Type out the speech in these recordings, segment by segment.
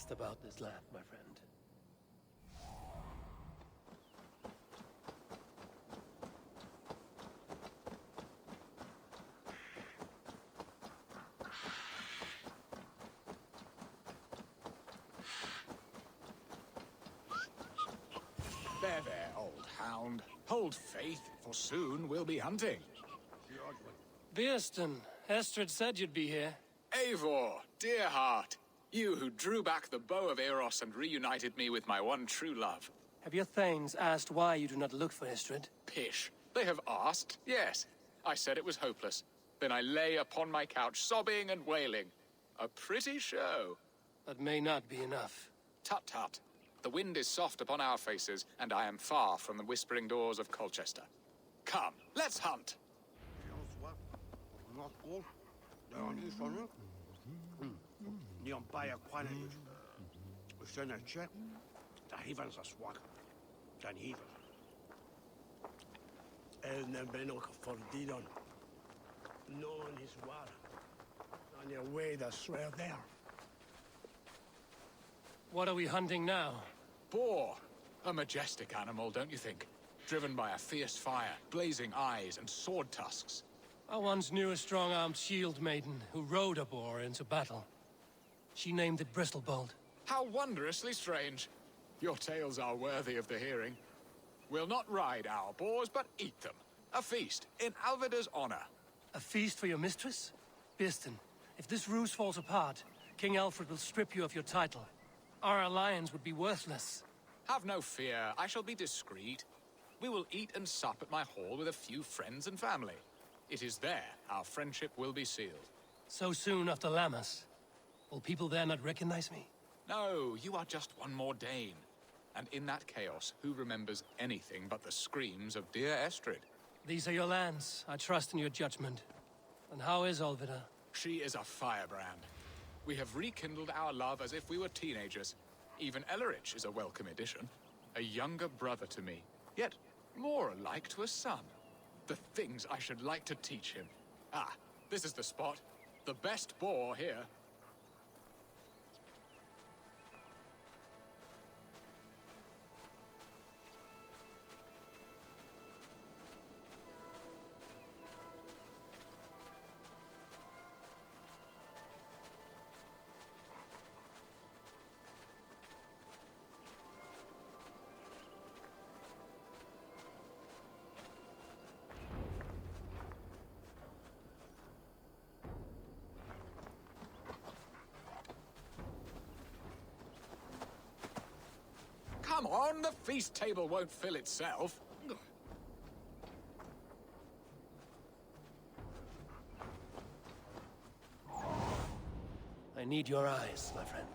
asked about this land, my friend. There, old hound. Hold faith, for soon we'll be hunting. Beerston, Estrid said you'd be here. Eivor, dear heart, you who drew back the bow of Eros and reunited me with my one true love. Have your thanes asked why you do not look for Estrid? Pish. They have asked, yes. I said it was hopeless. Then I lay upon my couch, sobbing and wailing. A pretty show. That may not be enough. Tut-tut. The wind is soft upon our faces, and I am far from the whispering doors of Colchester. Come, let's hunt! What are we hunting now? Boar. A majestic animal, don't you think? Driven by a fierce fire, blazing eyes, and sword tusks. I once knew a strong-armed shield maiden who rode a boar into battle. She named it Bristolbolt. How wondrously strange. Your tales are worthy of the hearing. We'll not ride our boars, but eat them. A feast, in Alvida's honor. A feast for your mistress? Beerston, if this ruse falls apart, King Alfred will strip you of your title. Our alliance would be worthless. Have no fear, I shall be discreet. We will eat and sup at my hall with a few friends and family. It is there our friendship will be sealed. So soon after Lammas? Will people there not recognize me? No, you are just one more Dane. And in that chaos, who remembers anything but the screams of dear Estrid? These are your lands. I trust in your judgment. And how is Alvida? She is a firebrand. We have rekindled our love as if we were teenagers. Even Ellerich is a welcome addition. A younger brother to me, yet more alike to a son. The things I should like to teach him. Ah, this is the spot. The best boar here. Come on, the feast table won't fill itself. I need your eyes, my friend.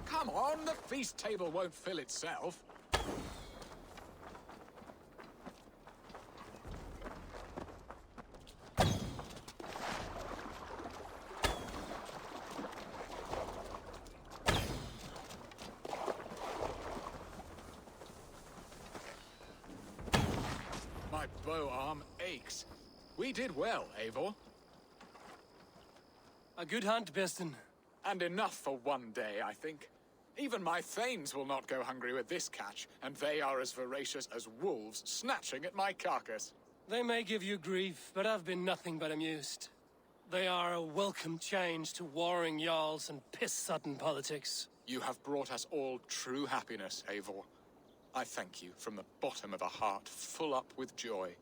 Come on, the feast table won't fill itself. My bow arm aches. We did well, Eivor. A good hunt, Beerston. And enough for one day, I think. Even my thanes will not go hungry with this catch, and they are as voracious as wolves snatching at my carcass. They may give you grief, but I've been nothing but amused. They are a welcome change to warring jarls and piss-sodden politics. You have brought us all true happiness, Eivor. I thank you from the bottom of a heart full up with joy.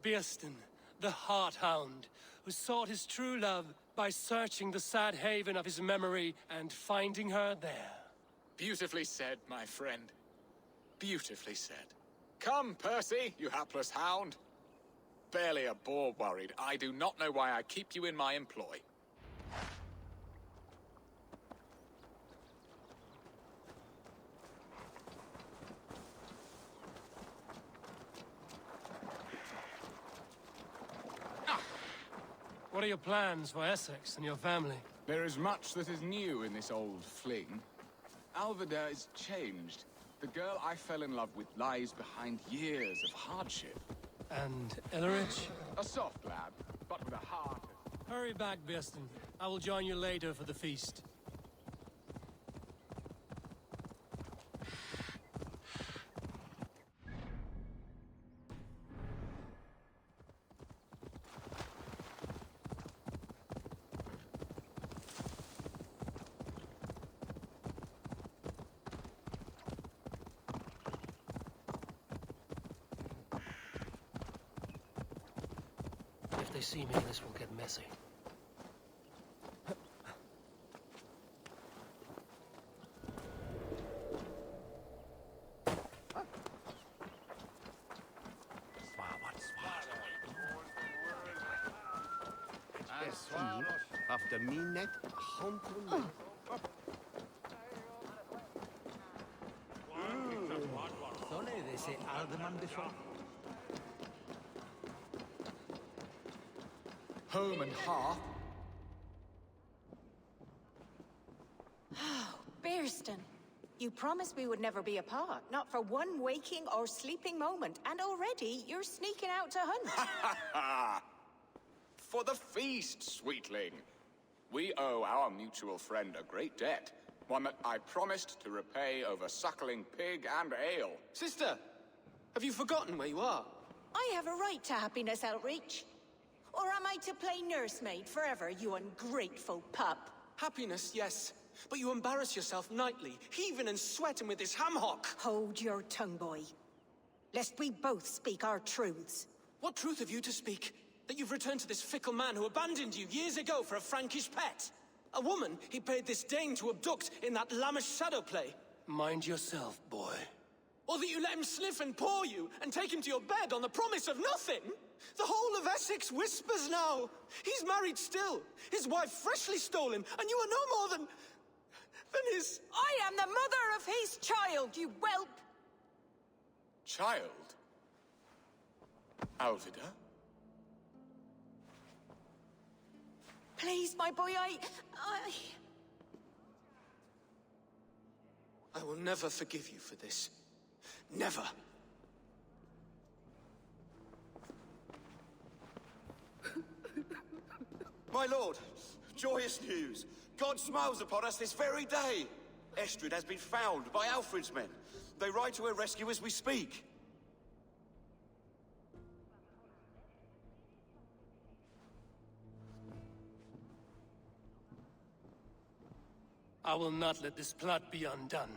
Beerston, the Heart Hound, who sought his true love by searching the sad haven of his memory and finding her there. Beautifully said, my friend. Beautifully said. Come, Percy, you hapless hound. Barely a boar worried. I do not know why I keep you in my employ. What are your plans for Essex and your family? There is much that is new in this old fling. Alvida is changed. The girl I fell in love with lies behind years of hardship. And Ellerich? A soft lad, but with a heart. Hurry back, Birston. I will join you later for the feast. If they see me, this will get messy. After me net, Home and hearth. Birston, you promised we would never be apart, not for one waking or sleeping moment, and already you're sneaking out to hunt. For the feast, sweetling. We owe our mutual friend a great debt. One that I promised to repay over suckling pig and ale. Sister, have you forgotten where you are? I have a right to happiness, Outreach. Or am I to play nursemaid forever, you ungrateful pup? Happiness, yes. But you embarrass yourself nightly, heaving and sweating with this ham hock. Hold your tongue, boy. Lest we both speak our truths. What truth have you to speak? That you've returned to this fickle man who abandoned you years ago for a Frankish pet? A woman he paid this Dane to abduct in that lammish shadow play? Mind yourself, boy. Or that you let him sniff and paw you, and take him to your bed on the promise of nothing? The whole of Essex whispers now. He's married still, his wife freshly stolen, and you are no more than his... I am the mother of his child, you whelp! Child? Alvida? Please, my boy, I will never forgive you for this. Never. My lord, joyous news. God smiles upon us this very day. Estrid has been found by Alfred's men. They ride to her rescue as we speak. I will not let this plot be undone.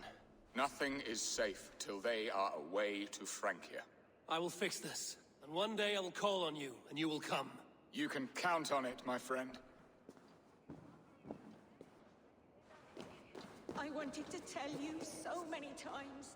Nothing is safe till they are away to Francia. I will fix this, and one day I will call on you, and you will come. You can count on it, my friend. I wanted to tell you so many times.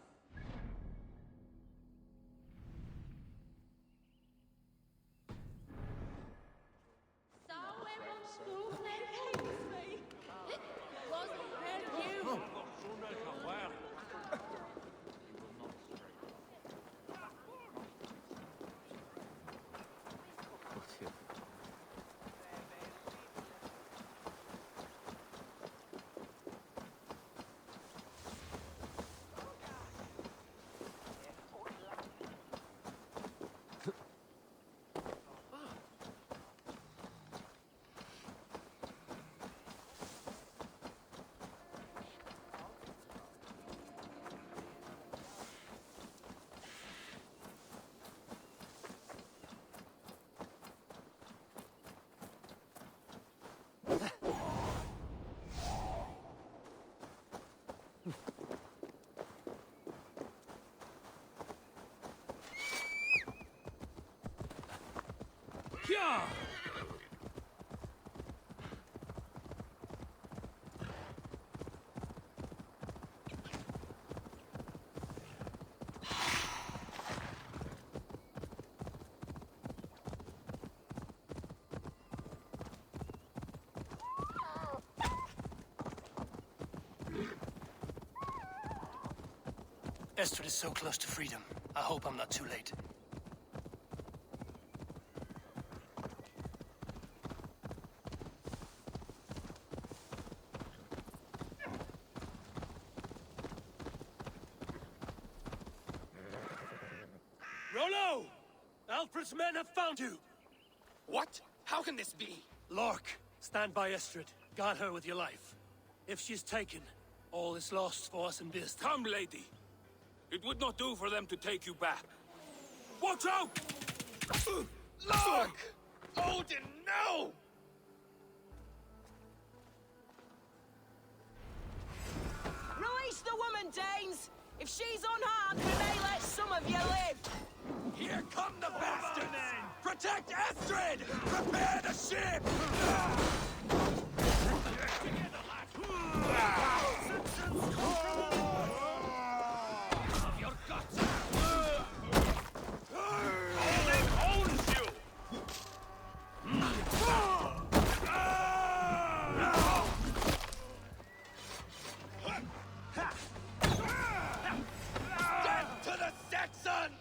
Yeah! Estrid is so close to freedom. I hope I'm not too late. Rollo! Alfred's men have found you! What? How can this be? Lork, stand by Estrid. Guard her with your life. If she's taken, all is lost for us in Beast. Come, lady. It would not do for them to take you back. Watch out! Lork! Odin, no! Release the woman, Danes! If she's unharmed, we may let some of you live! Here come the bastards! Protect Estrid! Prepare the ship! Your guts! Odin owns you! Death to the Saxon!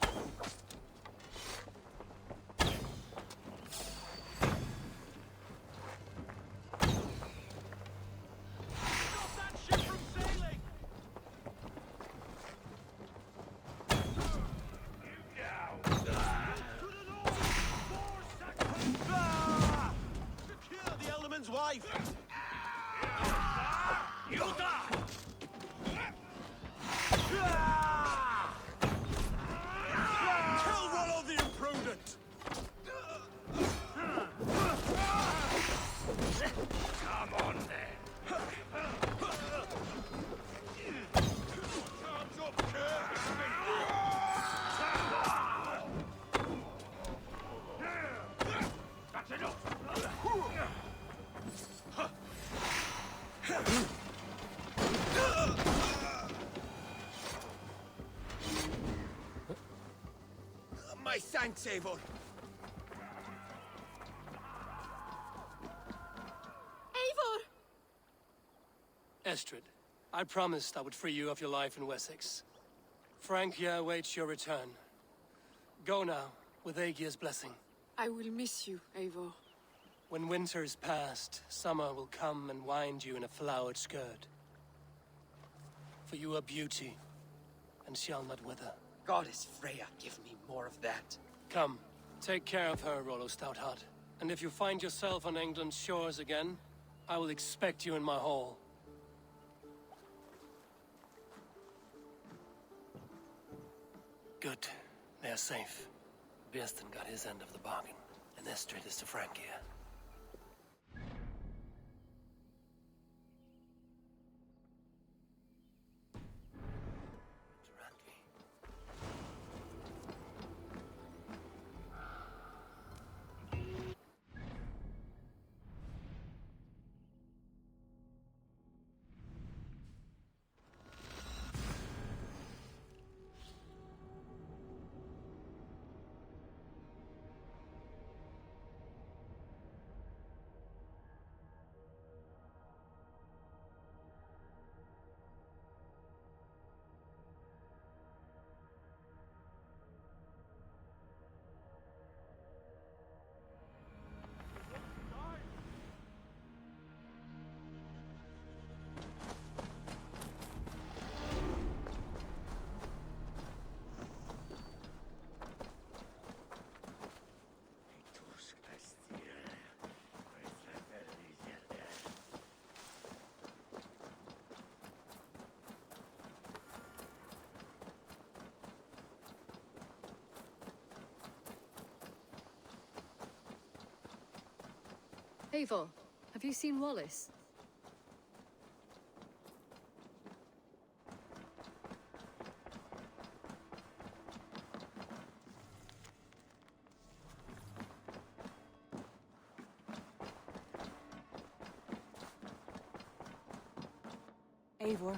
Secure the element's wife! You die! Kill Rollo the imprudent! Come on then! Time's up, That's enough! My thanks, Eivor. Eivor! Estrid, I promised I would free you of your life in Wessex. Francia awaits your return. Go now, with Aegir's blessing. I will miss you, Eivor. When winter is past, summer will come and wind you in a flowered skirt. For you are beauty, and shall not wither. Goddess Freya, give me more of that. Come, take care of her, Rollo Stoutheart. And if you find yourself on England's shores again, I will expect you in my hall. Good. They are safe. Birsten got his end of the bargain, and Estrid is to Francia. Eivor, have you seen Wallace? Eivor.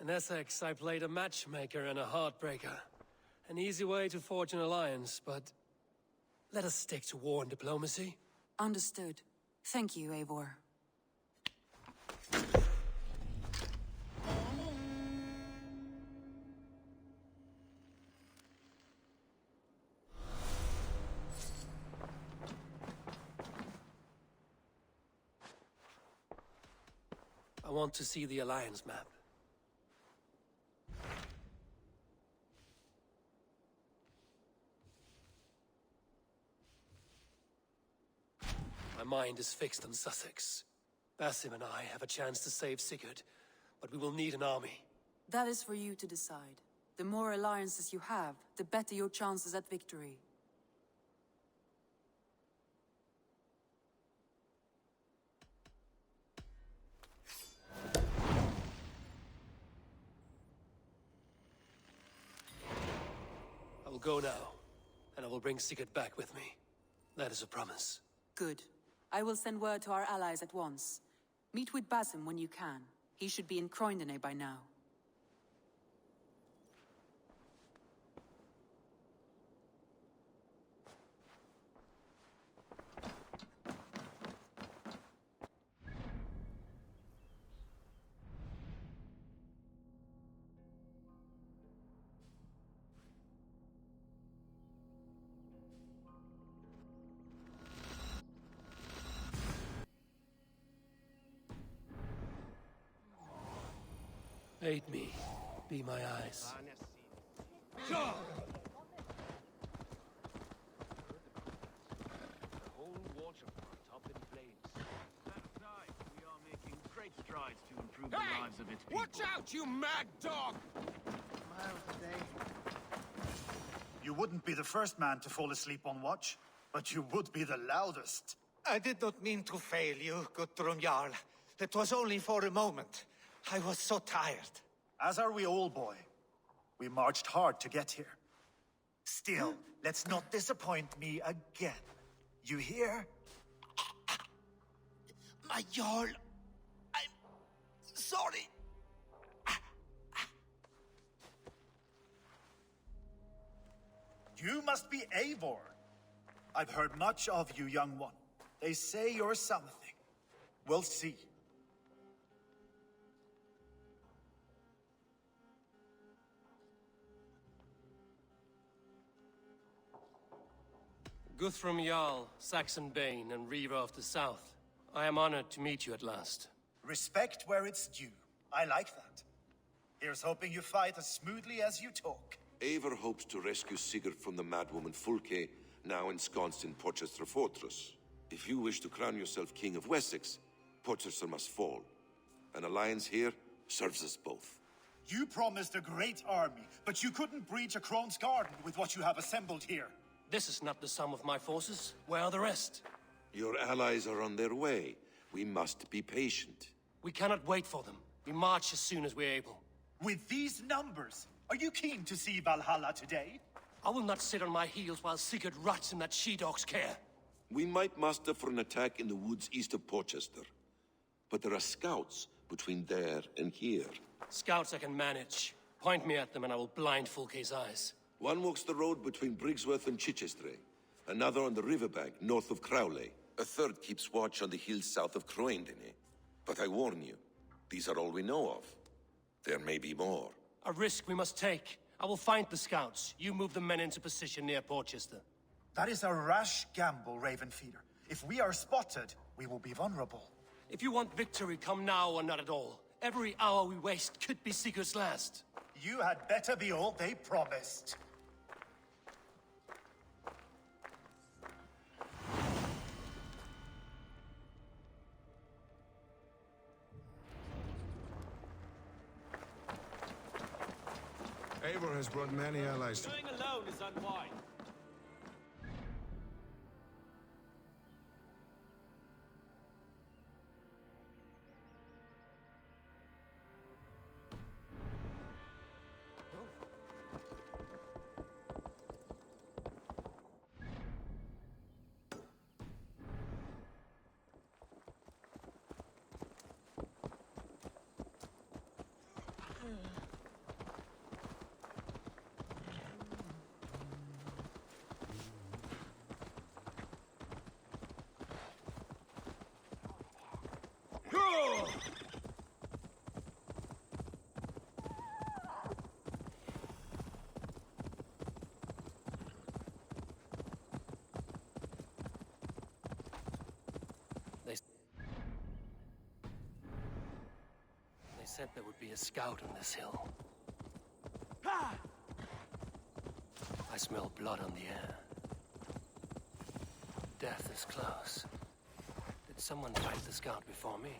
In Essex, I played a matchmaker and a heartbreaker. An easy way to forge an alliance, but let us stick to war and diplomacy. Understood. Thank you, Eivor. I want to see the alliance map. mind is fixed on Sussex. Basim and I have a chance to save Sigurd, but we will need an army. That is for you to decide. The more alliances you have, the better your chances at victory. I will go now, and I will bring Sigurd back with me. That is a promise. Good. I will send word to our allies at once. Meet with Basim when you can. He should be in Croydon by now. Aid me. Be my eyes. The whole waterfront up in flames. Outside, we are making great strides to improve the lives of its people. Watch out, you mad dog! You wouldn't be the first man to fall asleep on watch, but you would be the loudest. I did not mean to fail you, Guthrum Jarl. It was only for a moment. I was so tired. As are we all, boy. We marched hard to get here. Still, let's not disappoint me again. You hear? My Jarl, I'm sorry. You must be Eivor. I've heard much of you, young one. They say you're something. We'll see. Guthrum Jarl, Saxon Bane, and Reaver of the South. I am honored to meet you at last. Respect where it's due. I like that. Here's hoping you fight as smoothly as you talk. Eivor hopes to rescue Sigurd from the madwoman Fulke, now ensconced in Porchester Fortress. If you wish to crown yourself King of Wessex, Porchester must fall. An alliance here serves us both. You promised a great army, but you couldn't breach a Crone's garden with what you have assembled here. This is not the sum of my forces. Where are the rest? Your allies are on their way. We must be patient. We cannot wait for them. We march as soon as we're able. With these numbers, are you keen to see Valhalla today? I will not sit on my heels while Sigurd rots in that she-dog's care. We might muster for an attack in the woods east of Porchester. But there are scouts between there and here. Scouts I can manage. Point me at them and I will blind Fulke's eyes. One walks the road between Briggsworth and Chichester. Another on the riverbank north of Crowley. A third keeps watch on the hills south of Croydon. But I warn you, these are all we know of. There may be more. A risk we must take. I will find the scouts. You move the men into position near Porchester. That is a rash gamble, Ravenfeeder. If we are spotted, we will be vulnerable. If you want victory, come now or not at all. Every hour we waste could be Sigurd's last. You had better be all they promised. Eivor has brought many allies to... Going alone is unwise. They said there would be a scout on this hill. I smell blood on the air. Death is close. Did someone fight the scout before me?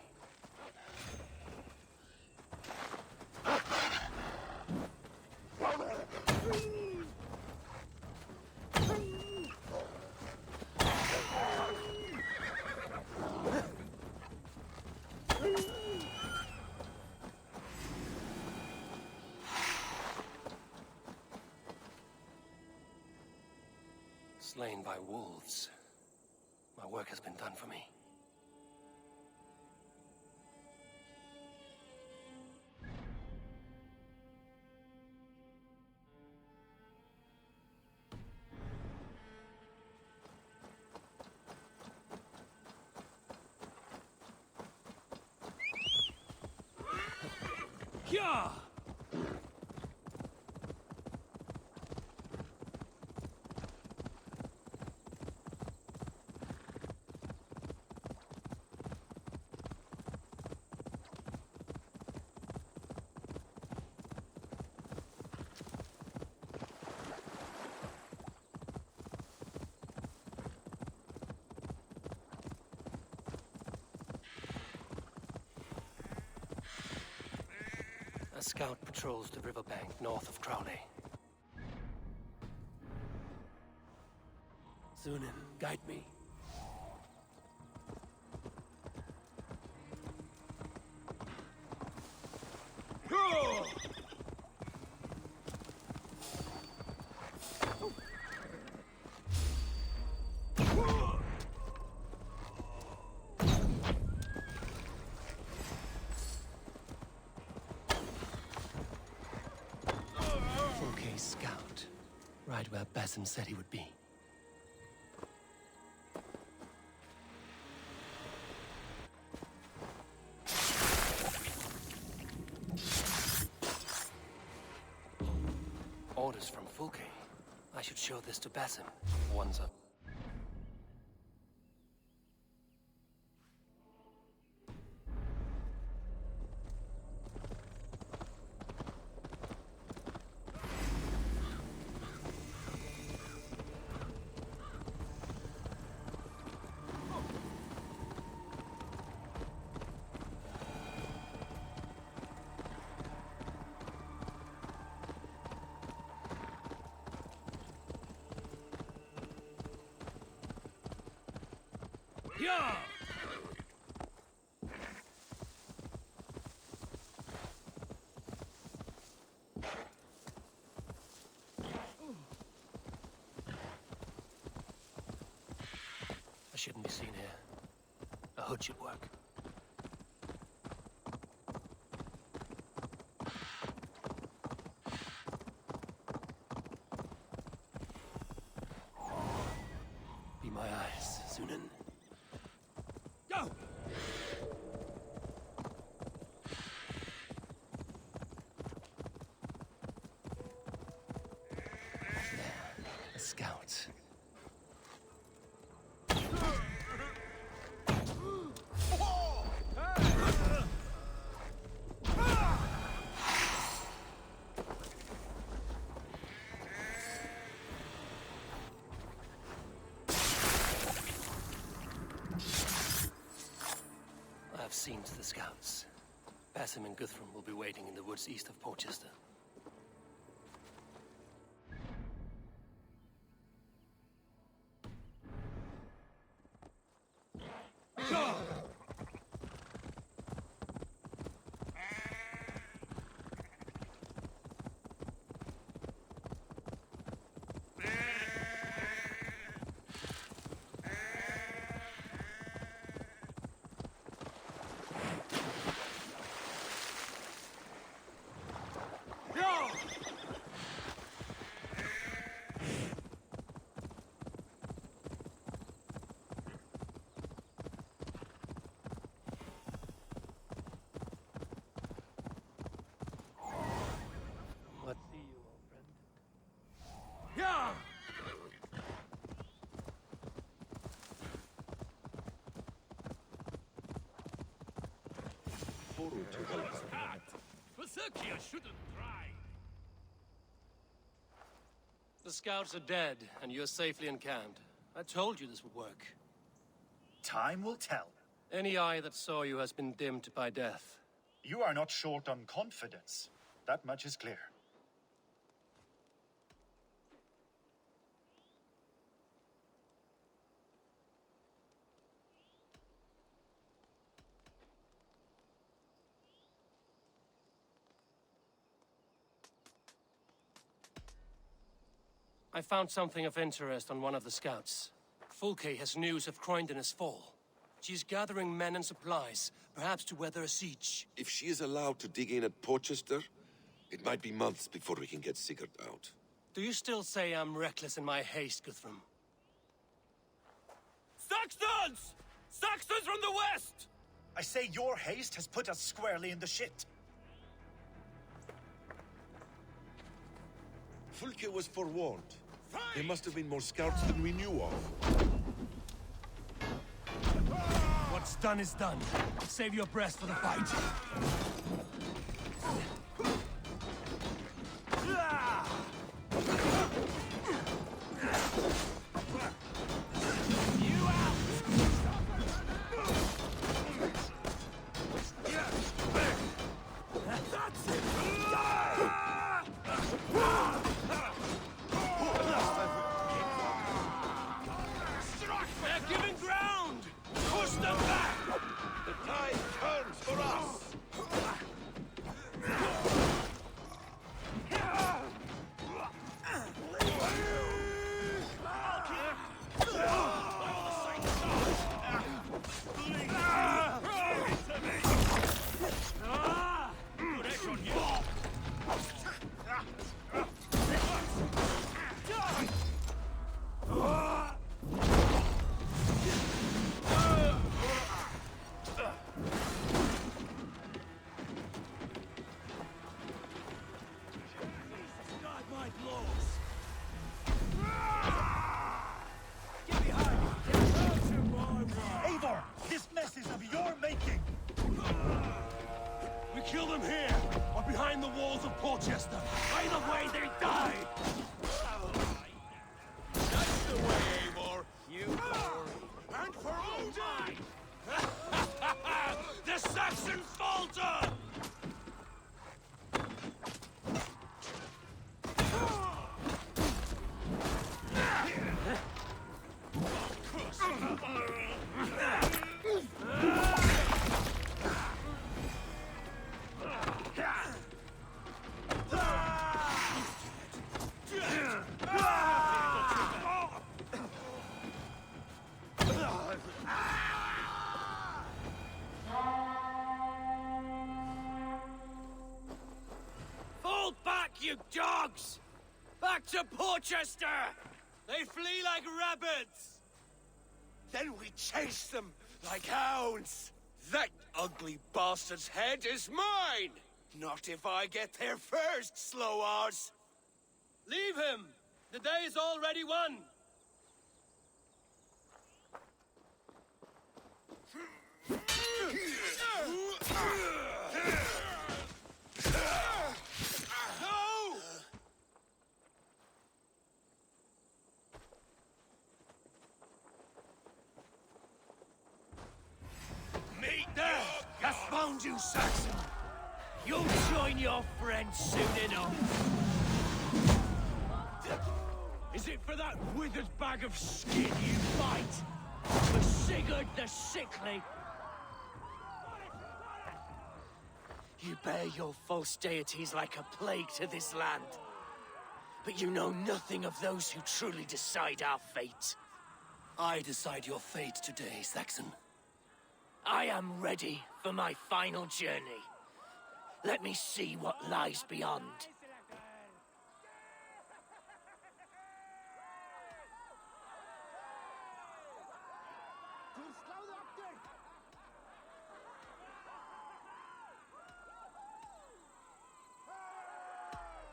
Slain by wolves. My work has been done for me. Yeah! A scout patrols the riverbank north of Crowley. Zunin, guide me. Fulke's scout. Right where Basim said he would be. Orders from Fulke. I should show this to Basim. Once up. Yeah! I shouldn't be seen here. A hood should work. Be my eyes, Zunin. Go! A scout. I have seen to the scouts. Basim and Guthrum will be waiting in the woods east of Portchester. What see you, old friend? Yeah! Berserkia shouldn't try. The scouts are dead, and you're safely encamped. I told you this would work. Time will tell. Any eye that saw you has been dimmed by death. You are not short on confidence. That much is clear. I found something of interest on one of the scouts. Fulke has news of Croydon's fall. She's gathering men and supplies, perhaps to weather a siege. If she is allowed to dig in at Porchester, it might be months before we can get Sigurd out. Do you still say I'm reckless in my haste, Guthrum? Saxons! Saxons from the west! I say your haste has put us squarely in the shit. Fulke was forewarned. There must have been more scouts than we knew of. What's done is done. Save your breath for the fight. Kill them here, or behind the walls of Porchester. Either way, they die! That's the way, Eivor! You and for Odin! The Saxon falter! You dogs! Back to Porchester! They flee like rabbits! Then we chase them like hounds! That ugly bastard's head is mine! Not if I get there first, slow-arse! Leave him! The day is already won! Found you, Saxon! You'll join your friends soon enough! Is it for that withered bag of skin you fight? For Sigurd the Sickly? You bear your false deities like a plague to this land. But you know nothing of those who truly decide our fate. I decide your fate today, Saxon. I am ready for my final journey. Let me see what lies beyond.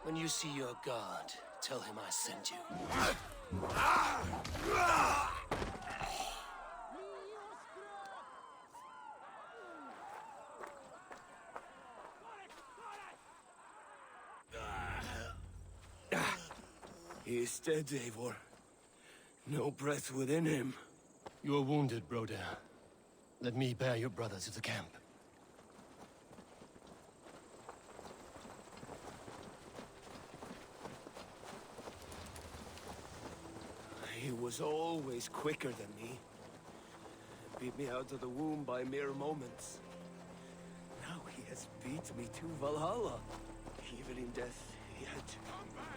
When you see your god, tell him I sent you. He is dead, Eivor. No breath within him. You are wounded, Broder. Let me bear your brother to the camp. He was always quicker than me. Beat me out of the womb by mere moments. Now he has beat me to Valhalla. Even in death, he had to come back.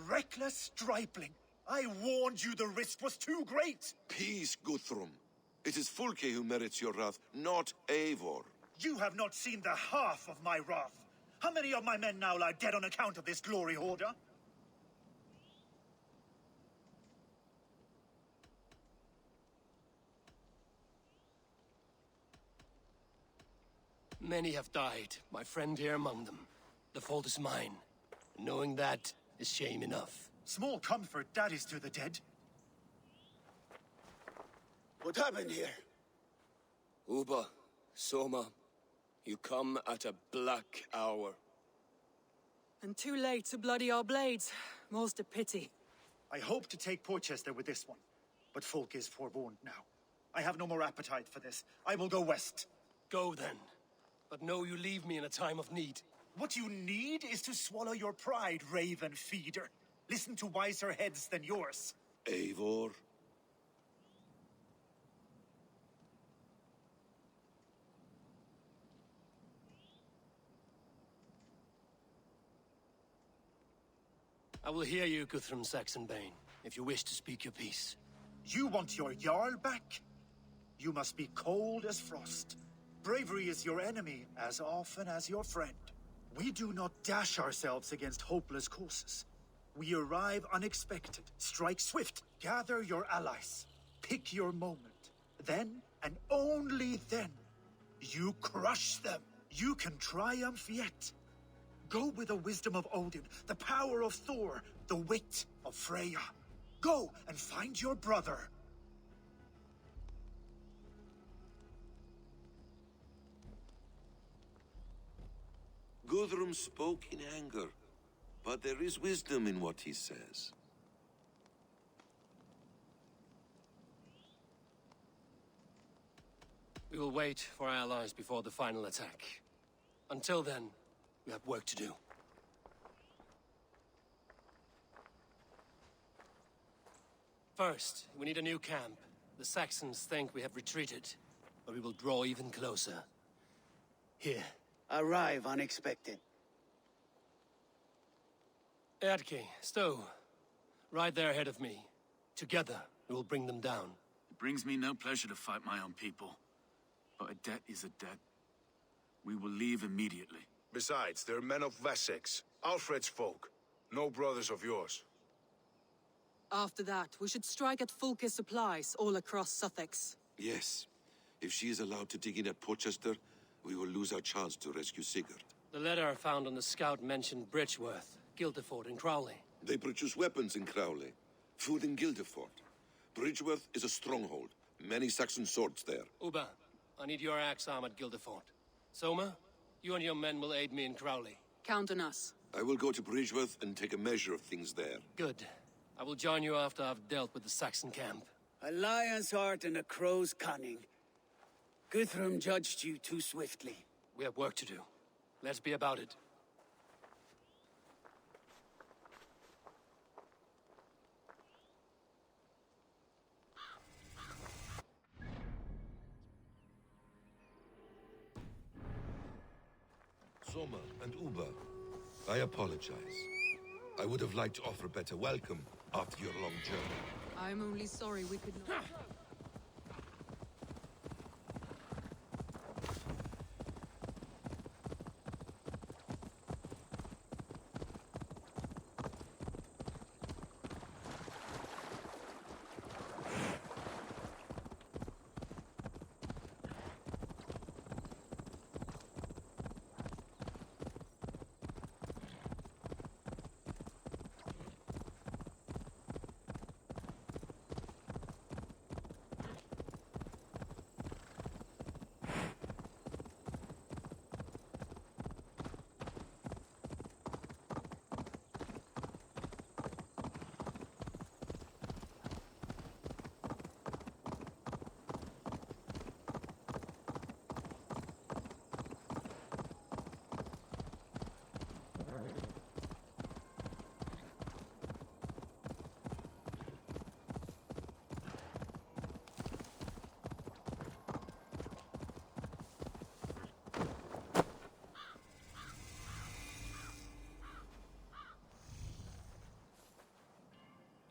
Reckless stripling! I warned you the risk was too great! Peace, Guthrum. It is Fulke who merits your wrath, not Eivor. You have not seen the half of my wrath. How many of my men now lie dead on account of this glory hoarder? Many have died, my friend here among them. The fault is mine. Knowing that is shame enough. Small comfort that is to the dead. What happened here? Uba, Soma, you come at a black hour. And too late to bloody our blades. Most a pity. I hope to take Porchester with this one, but Folk is forewarned now. I have no more appetite for this. I will go west. Go then. But know you leave me in a time of need. What you need is to swallow your pride, raven feeder. Listen to wiser heads than yours. Eivor? I will hear you, Guthrum Saxonbane, if you wish to speak your piece. You want your Jarl back? You must be cold as frost. Bravery is your enemy as often as your friend. We do not dash ourselves against hopeless causes. We arrive unexpected, strike swift, gather your allies, pick your moment. Then, and only then, you crush them. You can triumph yet. Go with the wisdom of Odin, the power of Thor, the wit of Freya. Go and find your brother. Guthrum spoke in anger, but there is wisdom in what he says. We will wait for our allies before the final attack. Until then, we have work to do. First, we need a new camp. The Saxons think we have retreated, but we will draw even closer. Here. Arrive unexpected. Eadke, Stowe. Right there ahead of me. Together, we will bring them down. It brings me no pleasure to fight my own people. But a debt is a debt. We will leave immediately. Besides, they're men of Wessex, Alfred's folk. No brothers of yours. After that, we should strike at Fulke's supplies all across Sussex. Yes. If she is allowed to dig in at Porchester, we will lose our chance to rescue Sigurd. The letter found on the scout mentioned Bridgeworth, Guildeford, and Crowley. They produce weapons in Crowley, food in Guildeford. Bridgeworth is a stronghold. Many Saxon swords there. Uba, I need your axe arm at Guildeford. Soma, you and your men will aid me in Crowley. Count on us. I will go to Bridgeworth and take a measure of things there. Good. I will join you after I've dealt with the Saxon camp. A lion's heart and a crow's cunning. Guthrum judged you too swiftly. We have work to do. Let's be about it. Soma and Uba, I apologize. I would have liked to offer a better welcome after your long journey. I'm only sorry we could not...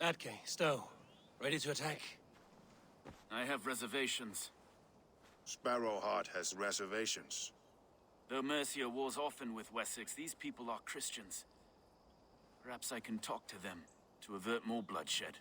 Atke, Stowe, ready to attack? I have reservations. Sparrowheart has reservations. Though Mercia wars often with Wessex, these people are Christians. Perhaps I can talk to them to avert more bloodshed.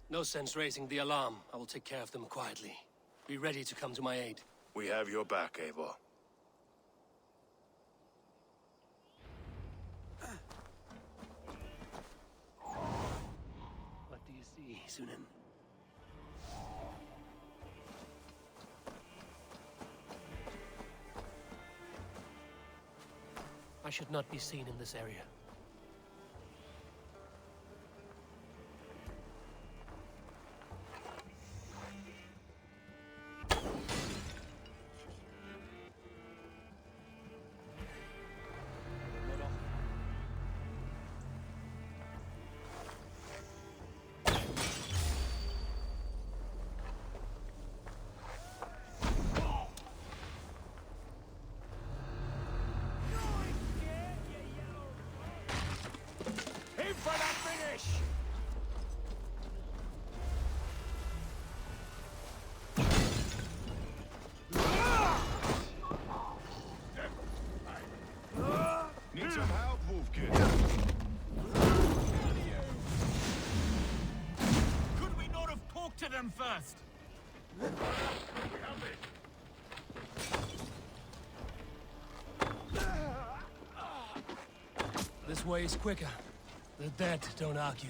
No sense raising the alarm. I will take care of them quietly. Be ready to come to my aid. We have your back, Eivor. What do you see, Sunan? I should not be seen in this area. For that finish! Need some help, Wolfkin? Could we not have talked to them first? This way is quicker. The dead don't argue.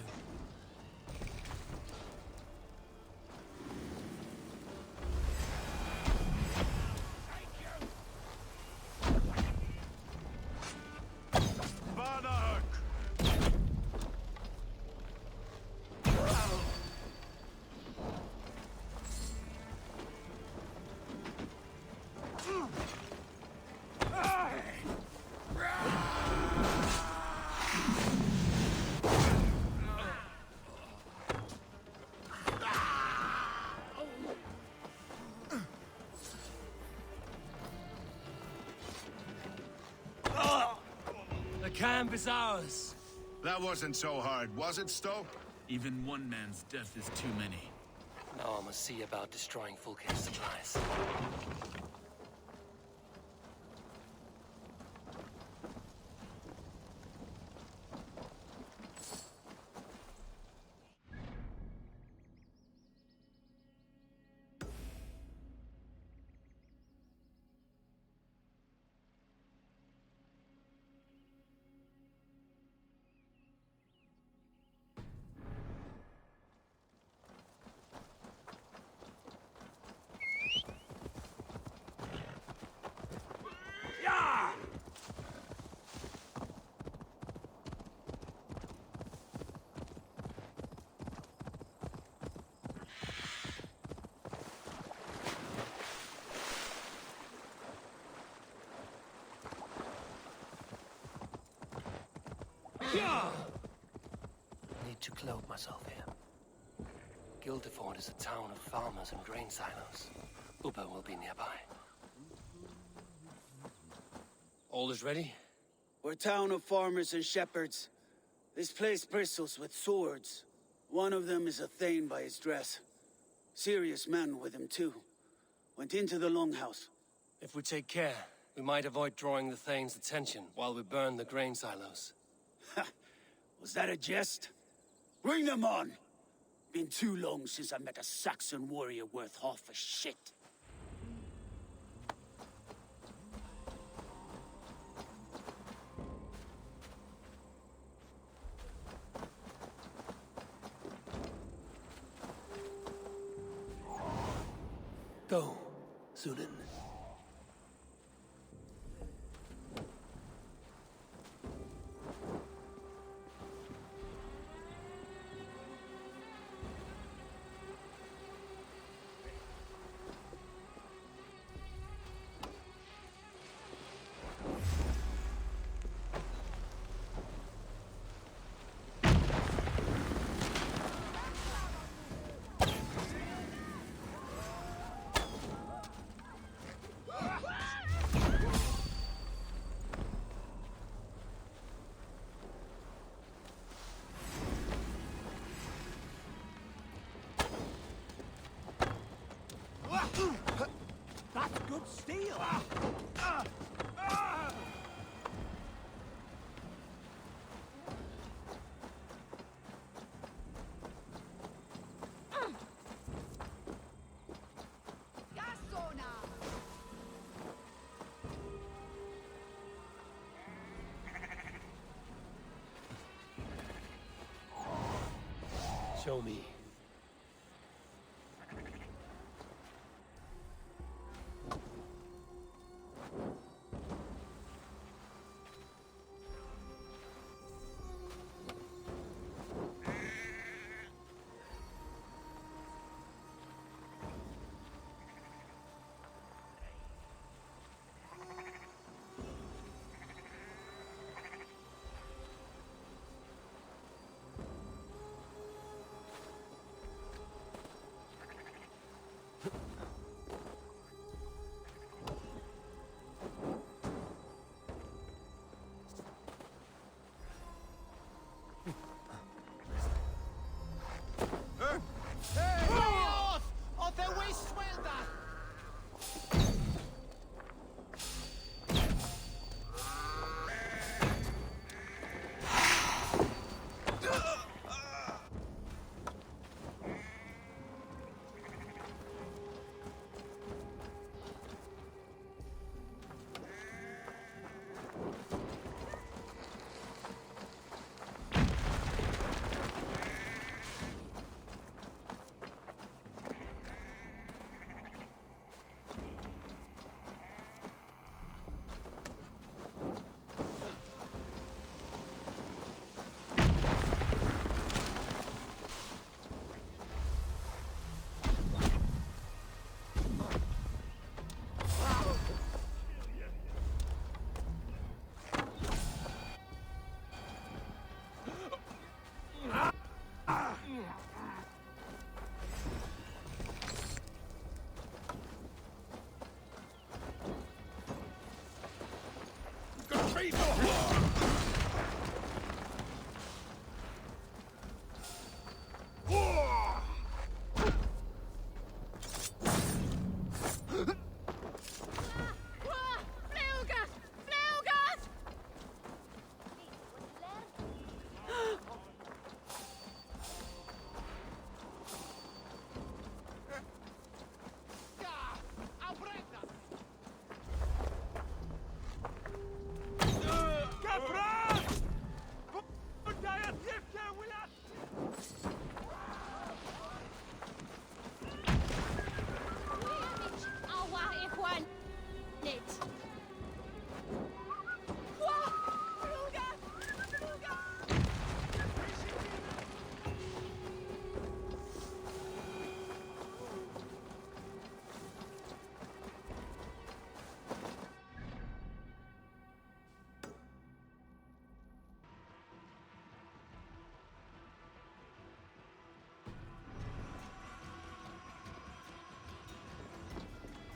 The camp is ours. That wasn't so hard, was it, Stowe? Even one man's death is too many. Now I must see about destroying Vulcan's supplies. I need to clothe myself here. Guildeford is a town of farmers and grain silos. Uber will be nearby. All is ready? We're a town of farmers and shepherds. This place bristles with swords. One of them is a Thane by his dress. Serious man with him, too. Went into the longhouse. If we take care, we might avoid drawing the Thane's attention while we burn the grain silos. Ha! Was that a jest? Bring them on! Been too long since I met a Saxon warrior worth half a shit. Go, Sunan. steel! Show me.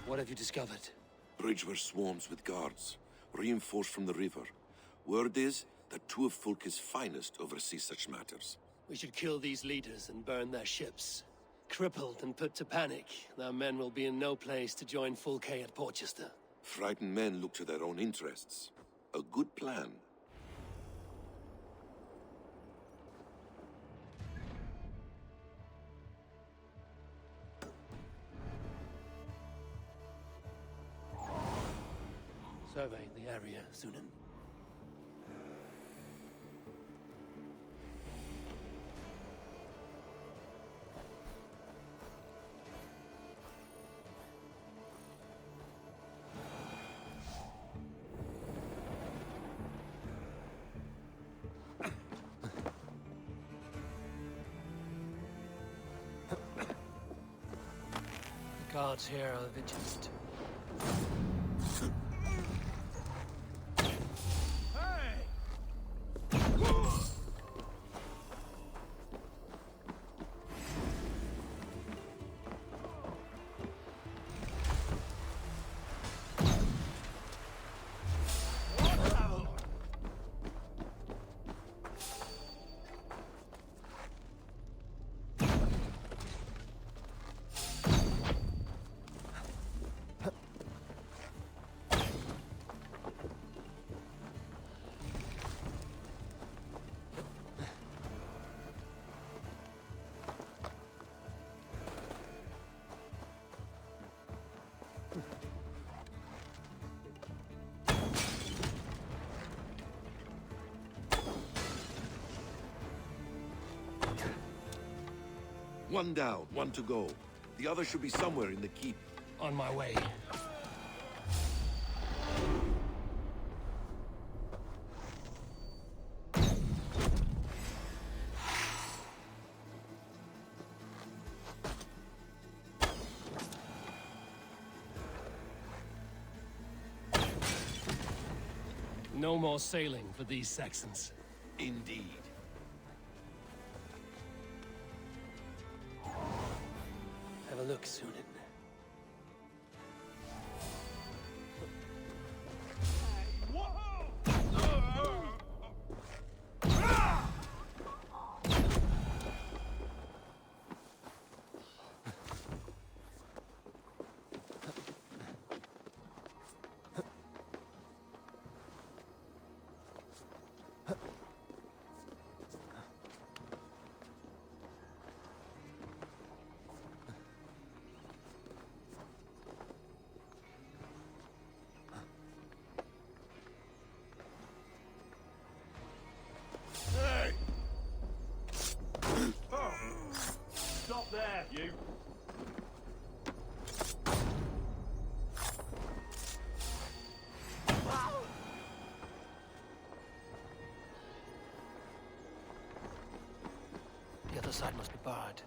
What have you discovered? Bridge were swarms with guards, reinforced from the river. Word is that two of Fulke's finest oversee such matters. We should kill these leaders and burn their ships. Crippled and put to panic, their men will be in no place to join Fulke at Porchester. Frightened men look to their own interests. A good plan. Survey the area, Sunan. The guards here are vigilant. one down, one to go. The other should be somewhere in the keep. On my way. No more sailing for these Saxons. Indeed. Have a look, Sunan. Stop there, you! The other side must be barred.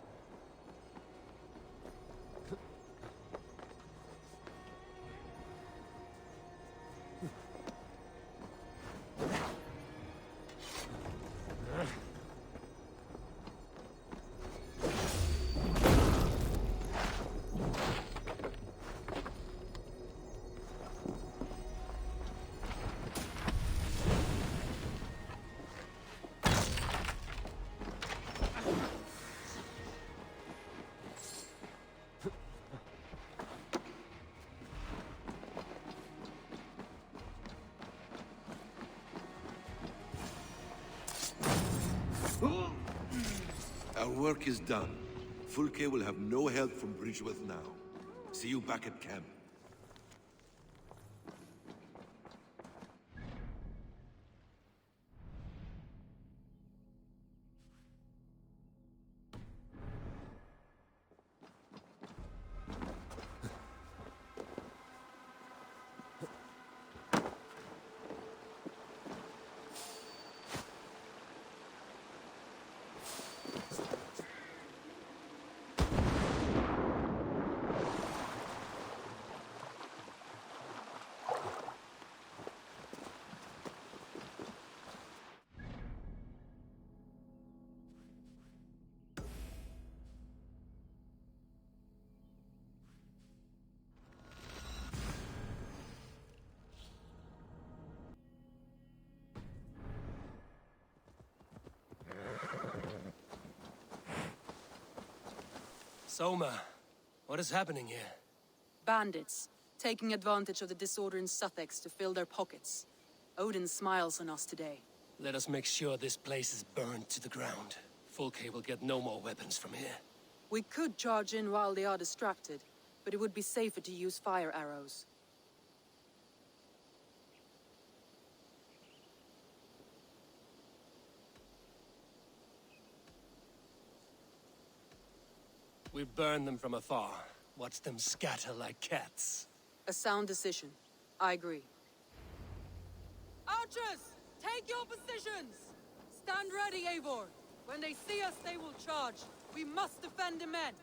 Our work is done. Fulke will have no help from Bridgeworth now. See you back at camp. Soma, what is happening here? Bandits, taking advantage of the disorder in Sussex to fill their pockets. Odin smiles on us today. Let us make sure this place is burned to the ground. Fulke will get no more weapons from here. We could charge in while they are distracted, but it would be safer to use fire arrows. We burn them from afar. Watch them scatter like cats. A sound decision. I agree. Archers, take your positions! Stand ready, Eivor. When they see us, they will charge. We must defend the men.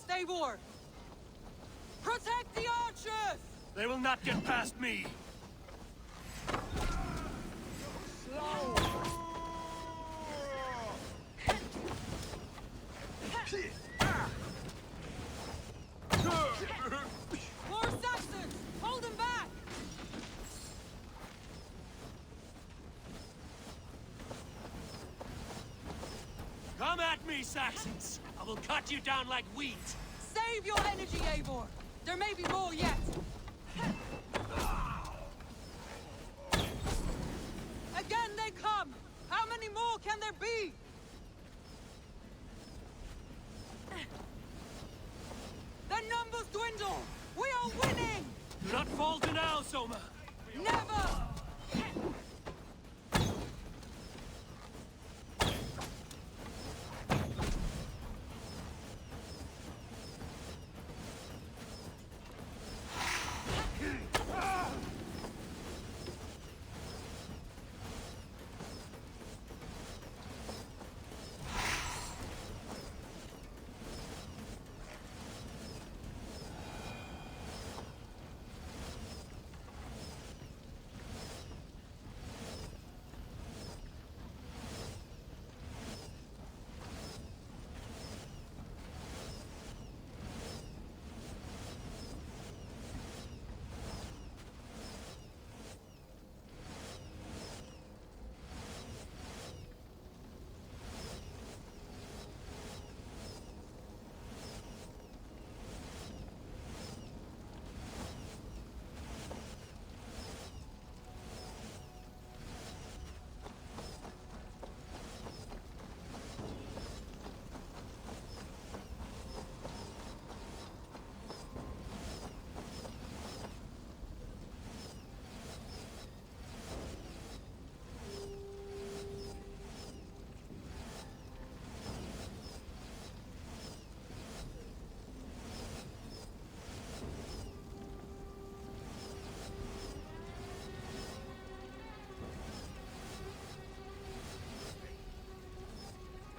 Eivor! Protect the archers! They will not get past me! Slow! More Saxons! Hold them back! Come at me, Saxons! I will cut you down like wheat! Save your energy, Eivor! There may be more yet! many more can there be? Their numbers dwindle! We are winning! Do not falter now, Soma! Never!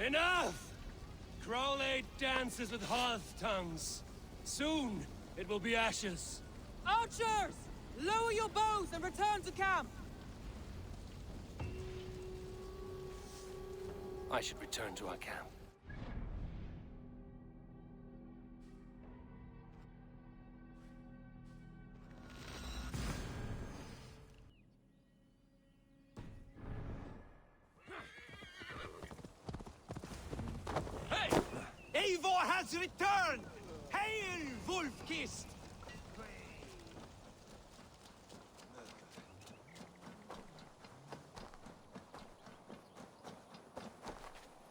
Enough! Crowley dances with hearth tongues. Soon, it will be ashes. Archers! Lower your bows and return to camp! I should return to our camp. Eivor has returned! Hail, Wolf-Kissed!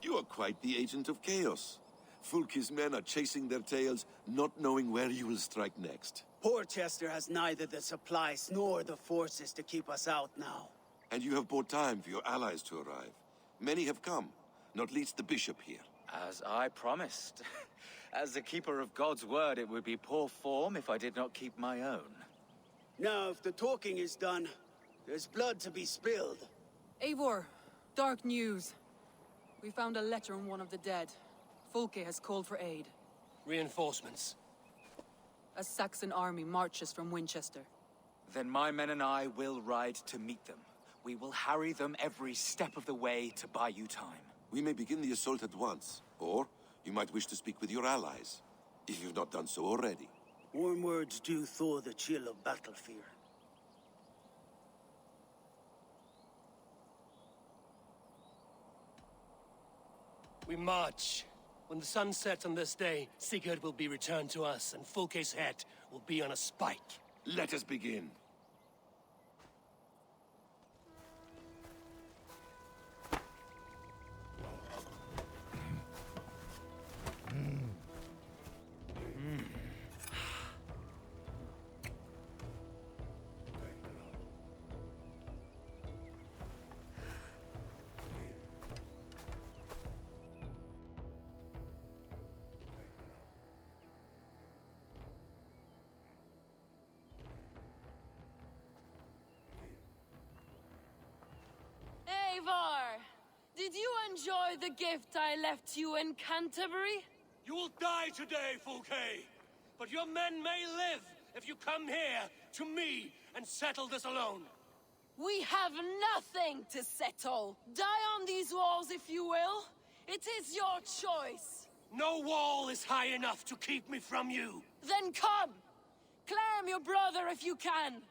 You are quite the agent of chaos. Fulki's men are chasing their tails, not knowing where you will strike next. Porchester has neither the supplies nor the forces to keep us out now. And you have bought time for your allies to arrive. Many have come, not least the bishop here. As I promised. As the keeper of God's word, it would be poor form if I did not keep my own. Now, if the talking is done, there's blood to be spilled. Eivor, dark news. We found a letter on one of the dead. Fulke has called for aid. Reinforcements. A Saxon army marches from Winchester. Then my men and I will ride to meet them. We will harry them every step of the way to buy you time. We may begin the assault at once, or you might wish to speak with your allies, if you've not done so already. Warm words do thaw the chill of battle fear. We march. When the sun sets on this day, Sigurd will be returned to us, and Fulke's head will be on a spike. Let us begin. Eivor! Did you enjoy the gift I left you in Canterbury? You will die today, Fulke! But your men may live if you come here to me and settle this alone. We have nothing to settle. Die on these walls if you will. It is your choice. No wall is high enough to keep me from you. Then come! Claim your brother if you can.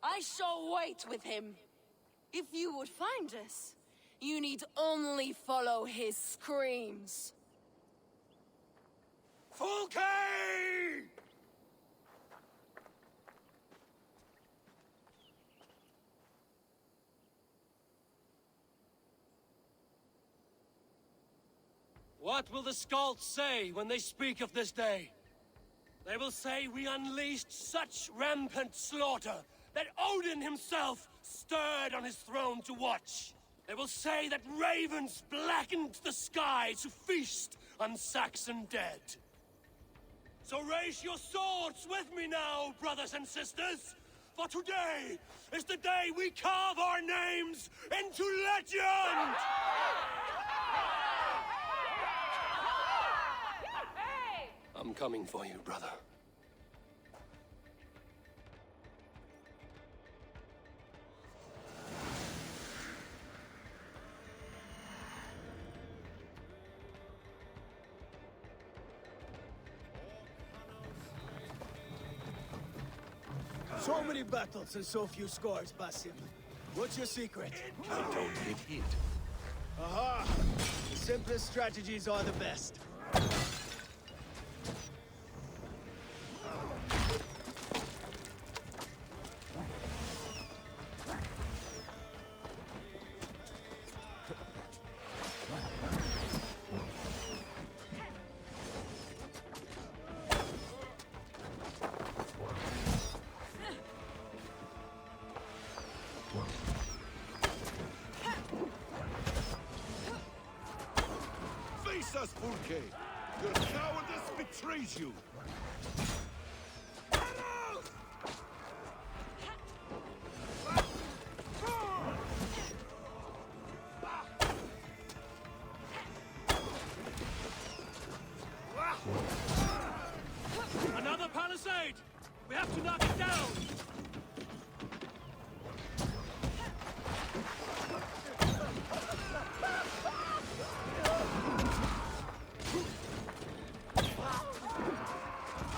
I shall wait with him. If you would find us, you need only follow his screams. Fulke! What will the Skalds say when they speak of this day? They will say we unleashed such rampant slaughter that Odin himself stirred on his throne to watch. They will say that ravens blackened the sky to feast on Saxon dead. So raise your swords with me now, brothers and sisters, for today is the day we carve our names into legend! I'm coming for you, brother. So many battles and so few scores, Basim. What's your secret? I don't get hit. Aha! The simplest strategies are the best. Face us, Fulke! Your cowardice betrays you! Another palisade! We have to knock it down!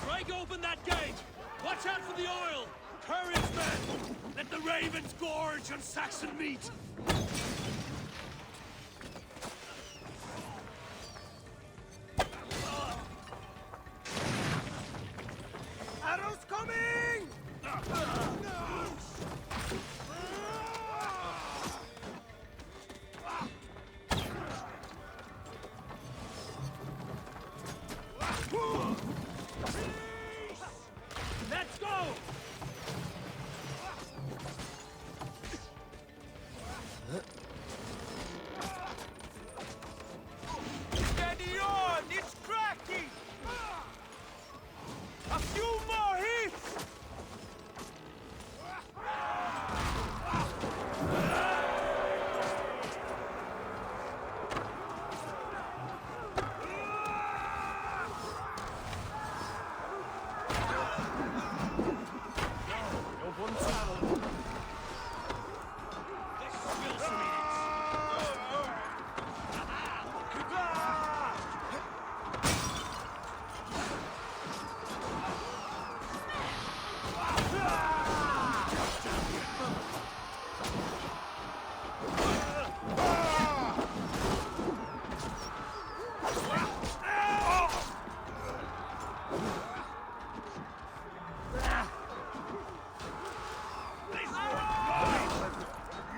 Break open that gate! Watch out for the oil! Courage, men! Let the ravens gorge on Saxon meat! Arrows coming! Let's go! Steady on! It's cracking! A few more hits!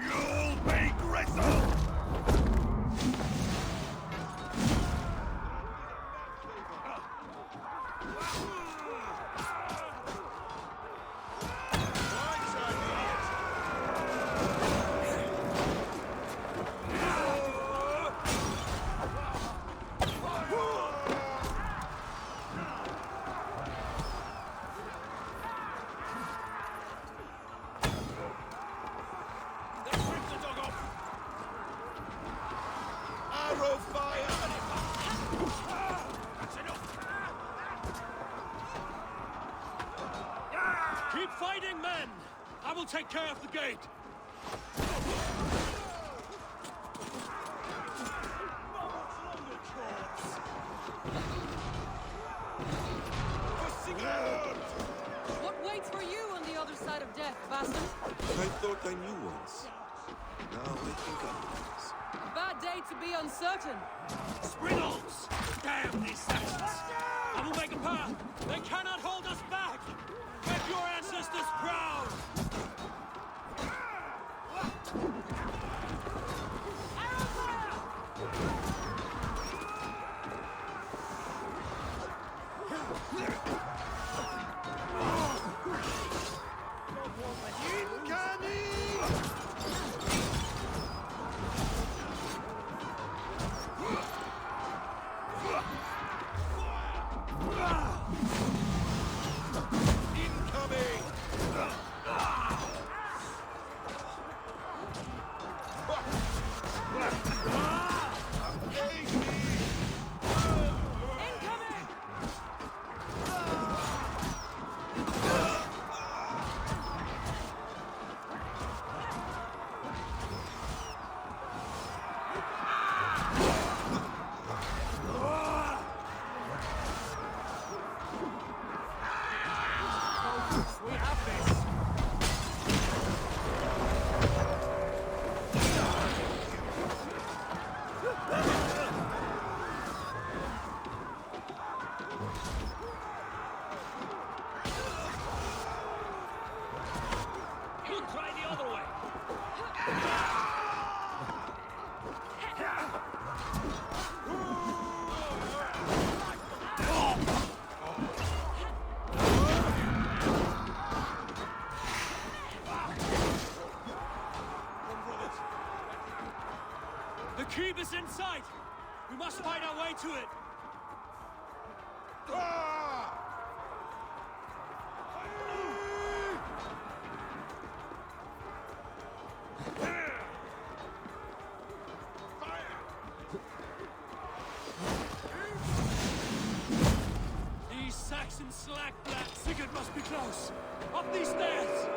You'll be gristle! Arrow fire! Keep fighting, men! I will take care of the gate! What waits for you on the other side of death, Bastion? I thought I knew once. Now I think otherwise. Bad day to be uncertain. Spriggles! Damn these Saxons! I will make a path! They cannot hold us back! Make your ancestors proud! sight! We must find our way to it! These Saxon slack-black Sigurd must be close! Up these stairs!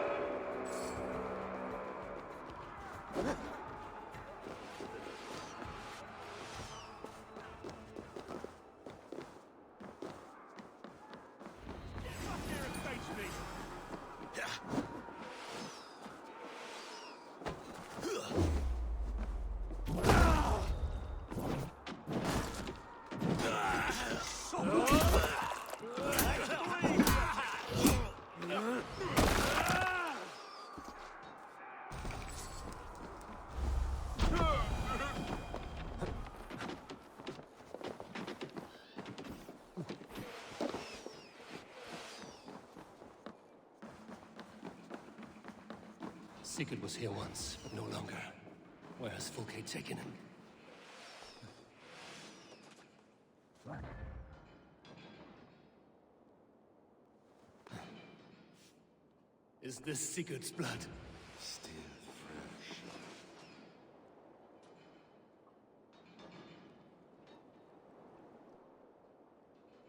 Sigurd was here once, but no longer. Where has Fulke taken him? Is this Sigurd's blood? Still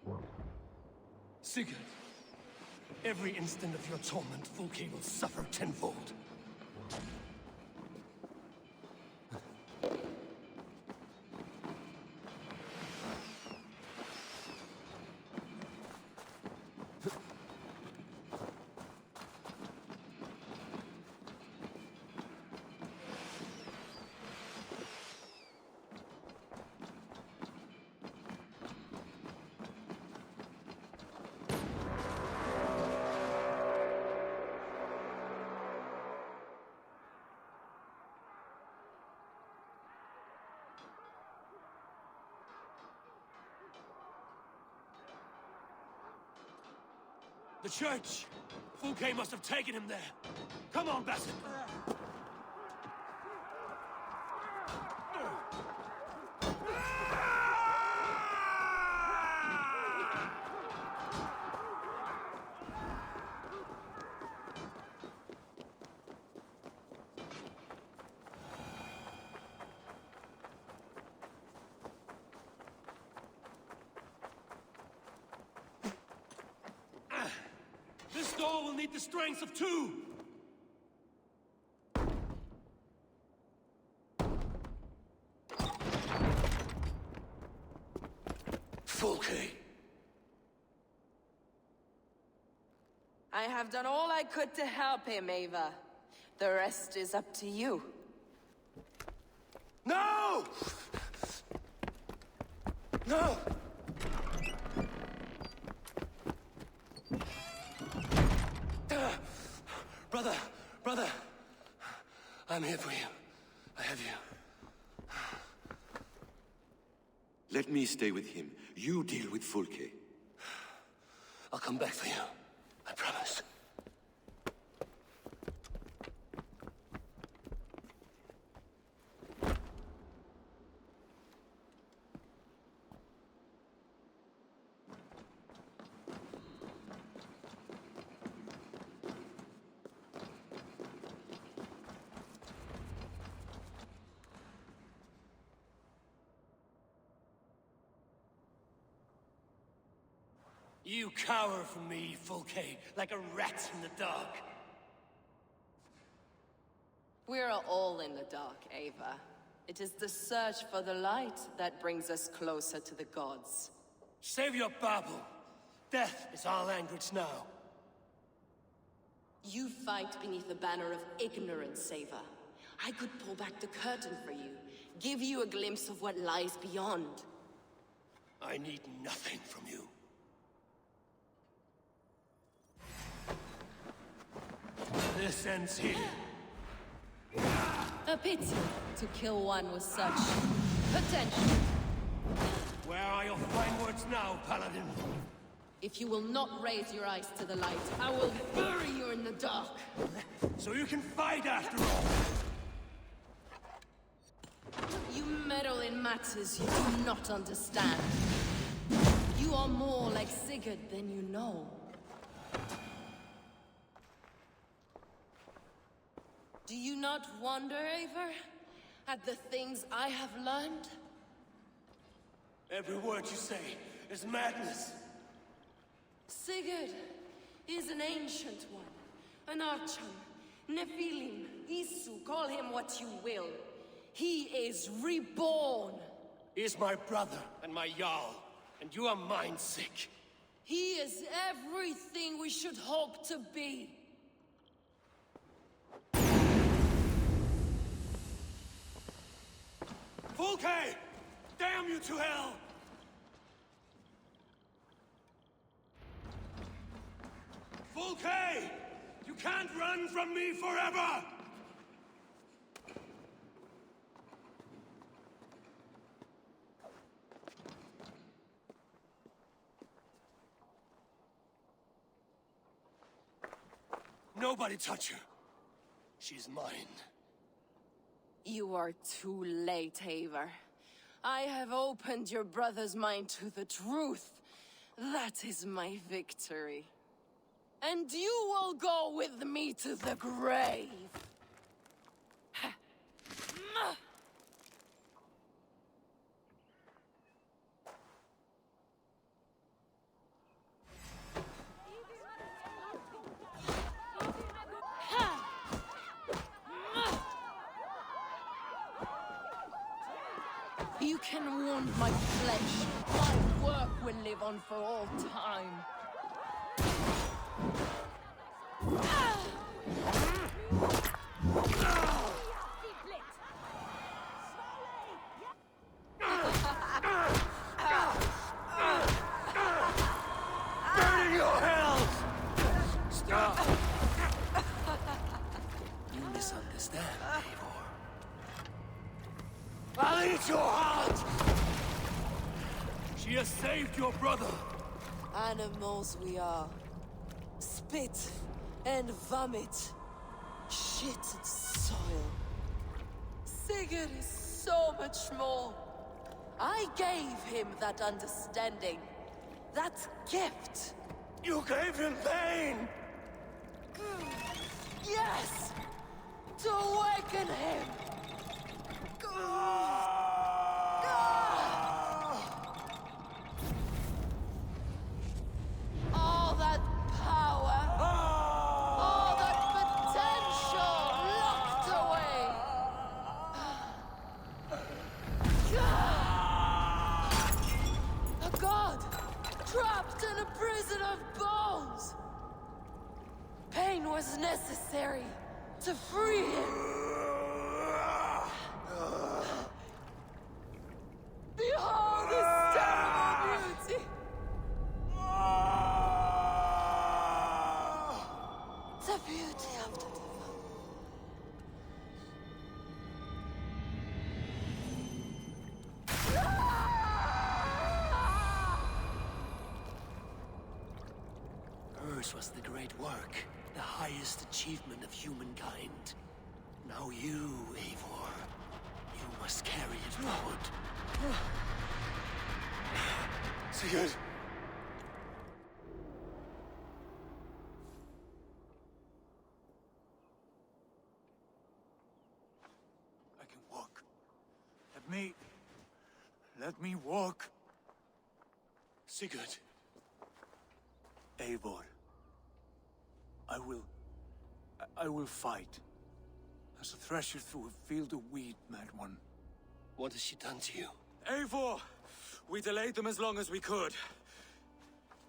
fresh. Sigurd, every instant of your torment, Fulke will suffer tenfold. The church! Fulke must have taken him there! Come on, Bassett! This door will need the strength of two! Fulke! I have done all I could to help him, Ava. The rest is up to you. No! No! Brother, I'm here for you. I have you. Let me stay with him. You deal with Fulke. I'll come back for you. I promise. You cower from me, Fulke, like a rat in the dark. We're all in the dark, Ava. It is the search for the light that brings us closer to the gods. Save your babble. Death is our language now. You fight beneath the banner of ignorance, Ava. I could pull back the curtain for you, give you a glimpse of what lies beyond. I need nothing from you. This ends here. A pity to kill one with such potential. Where are your fine words now, Paladin? If you will not raise your eyes to the light, I will bury you in the dark. So you can fight after all. You meddle in matters you do not understand. You are more like Sigurd than you know. Do you not wonder, Eivor, at the things I have learned? Every word you say is madness. Sigurd is an ancient one. An Archon, Nephilim, Isu, call him what you will. He is reborn. He is my brother and my Jarl, and you are mind sick. He is everything we should hope to be. Fulke! Damn you to hell! Fulke! You can't run from me forever! Nobody touch her. She's mine. You are too late, Eivor. I have opened your brother's mind to the truth. That is my victory. And you will go with me to the grave. You can wound my flesh. My work will live on for all time. Burning your hells! Stop! You misunderstand, Eivor. I'll eat your heart! She has saved your brother! Animals we are. Spit and vomit. Shit and soil. Sigurd is so much more. I gave him that understanding. That gift. You gave him pain! Yes! To awaken him! All that power, all that potential locked away. A god trapped in a prison of bones. Pain was necessary to free him. Behold this terrible beauty! The beauty of the divine. Hers was the great work, the highest achievement of humankind. Now you, Eivor, you must carry it forward. Sigurd! I can walk. Let me walk. Sigurd. Eivor. I will fight. As a thresher through a field of wheat, mad one. What has she done to you? Eivor! We delayed them as long as we could.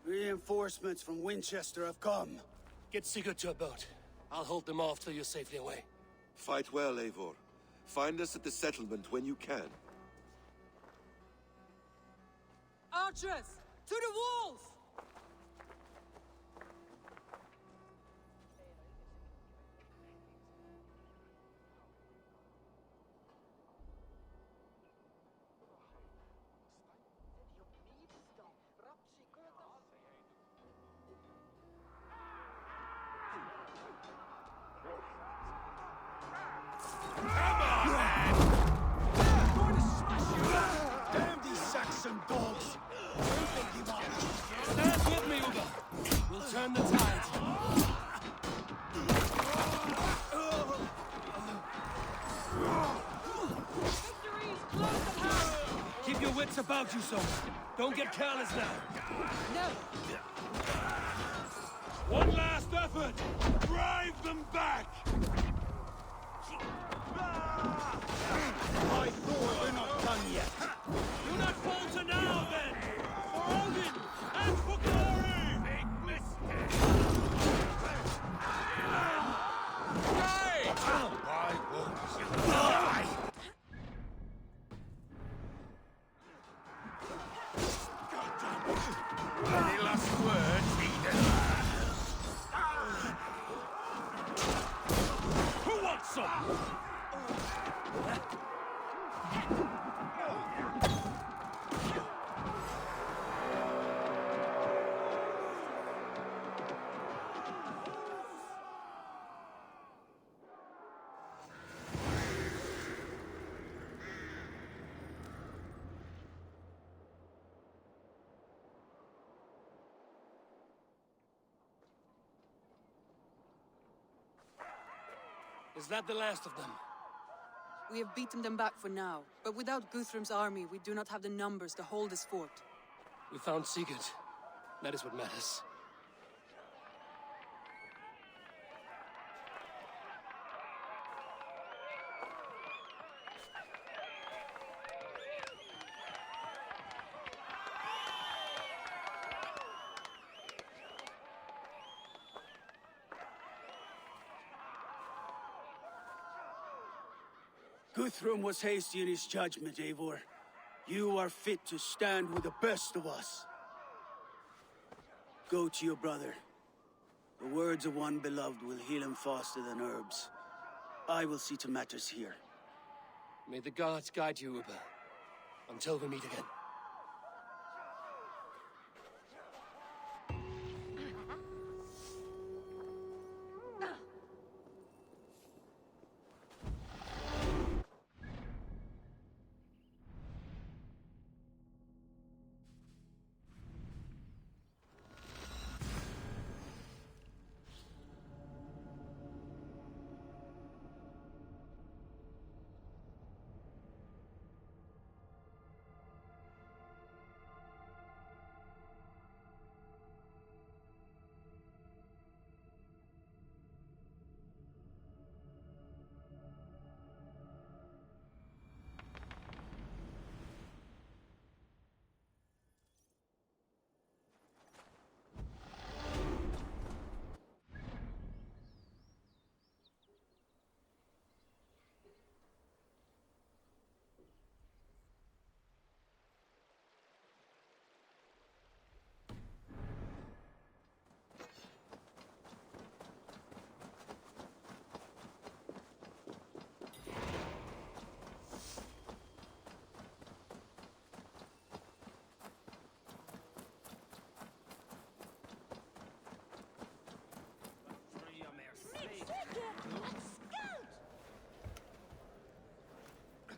Reinforcements from Winchester have come. Get Sigurd to a boat. I'll hold them off till you're safely away. Fight well, Eivor. Find us at the settlement when you can. Archers, to the walls! Going to Keep your wits about you, soldier. Don't get careless now. No! One last effort! Drive them back! I thought we're not done yet. Do not falter now, then! For Odin and for glory! Big mistake! Hey! Why won't you die? Any last words, Eden? Who wants some? Is that the last of them? We have beaten them back for now, but without Guthrum's army, we do not have the numbers to hold this fort. We found Sigurd. That is what matters. Guthrum was hasty in his judgment, Eivor. You are fit to stand with the best of us. Go to your brother. The words of one beloved will heal him faster than herbs. I will see to matters here. May the gods guide you, Uber. Until we meet again.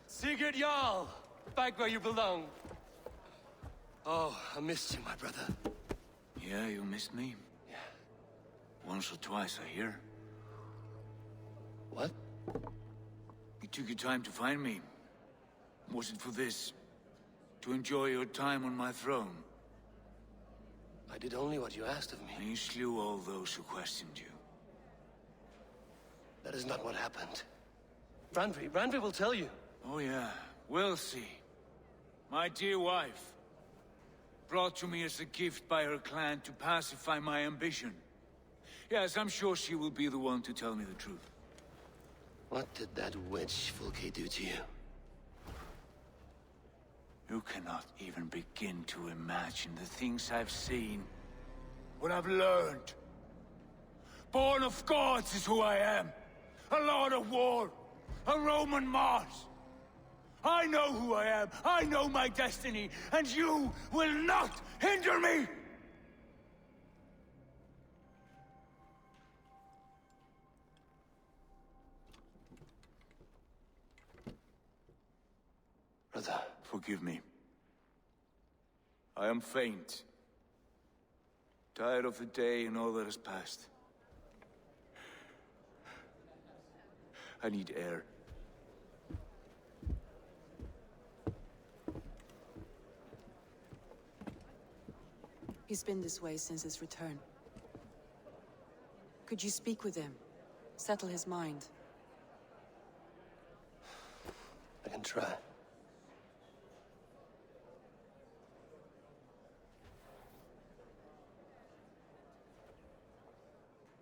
Sigurd Jarl! Back where you belong. Oh, I missed you, my brother. Yeah, you missed me? Yeah. Once or twice, I hear. What? You took your time to find me. Was it for this? To enjoy your time on my throne? I did only what you asked of me. And you slew all those who questioned you. That is not what happened. Randvi will tell you. Oh yeah, we'll see. My dear wife, brought to me as a gift by her clan to pacify my ambition. Yes, I'm sure she will be the one to tell me the truth. What did that witch Fulke do to you? You cannot even begin to imagine the things I've seen. What I've learned. Born of gods is who I am. A lord of war. A Roman Mars. I know who I am. I know my destiny. And you will not hinder me! Brother. Forgive me. I am faint. Tired of the day and all that has passed. I need air. He's been this way since his return. Could you speak with him? Settle his mind? I can try.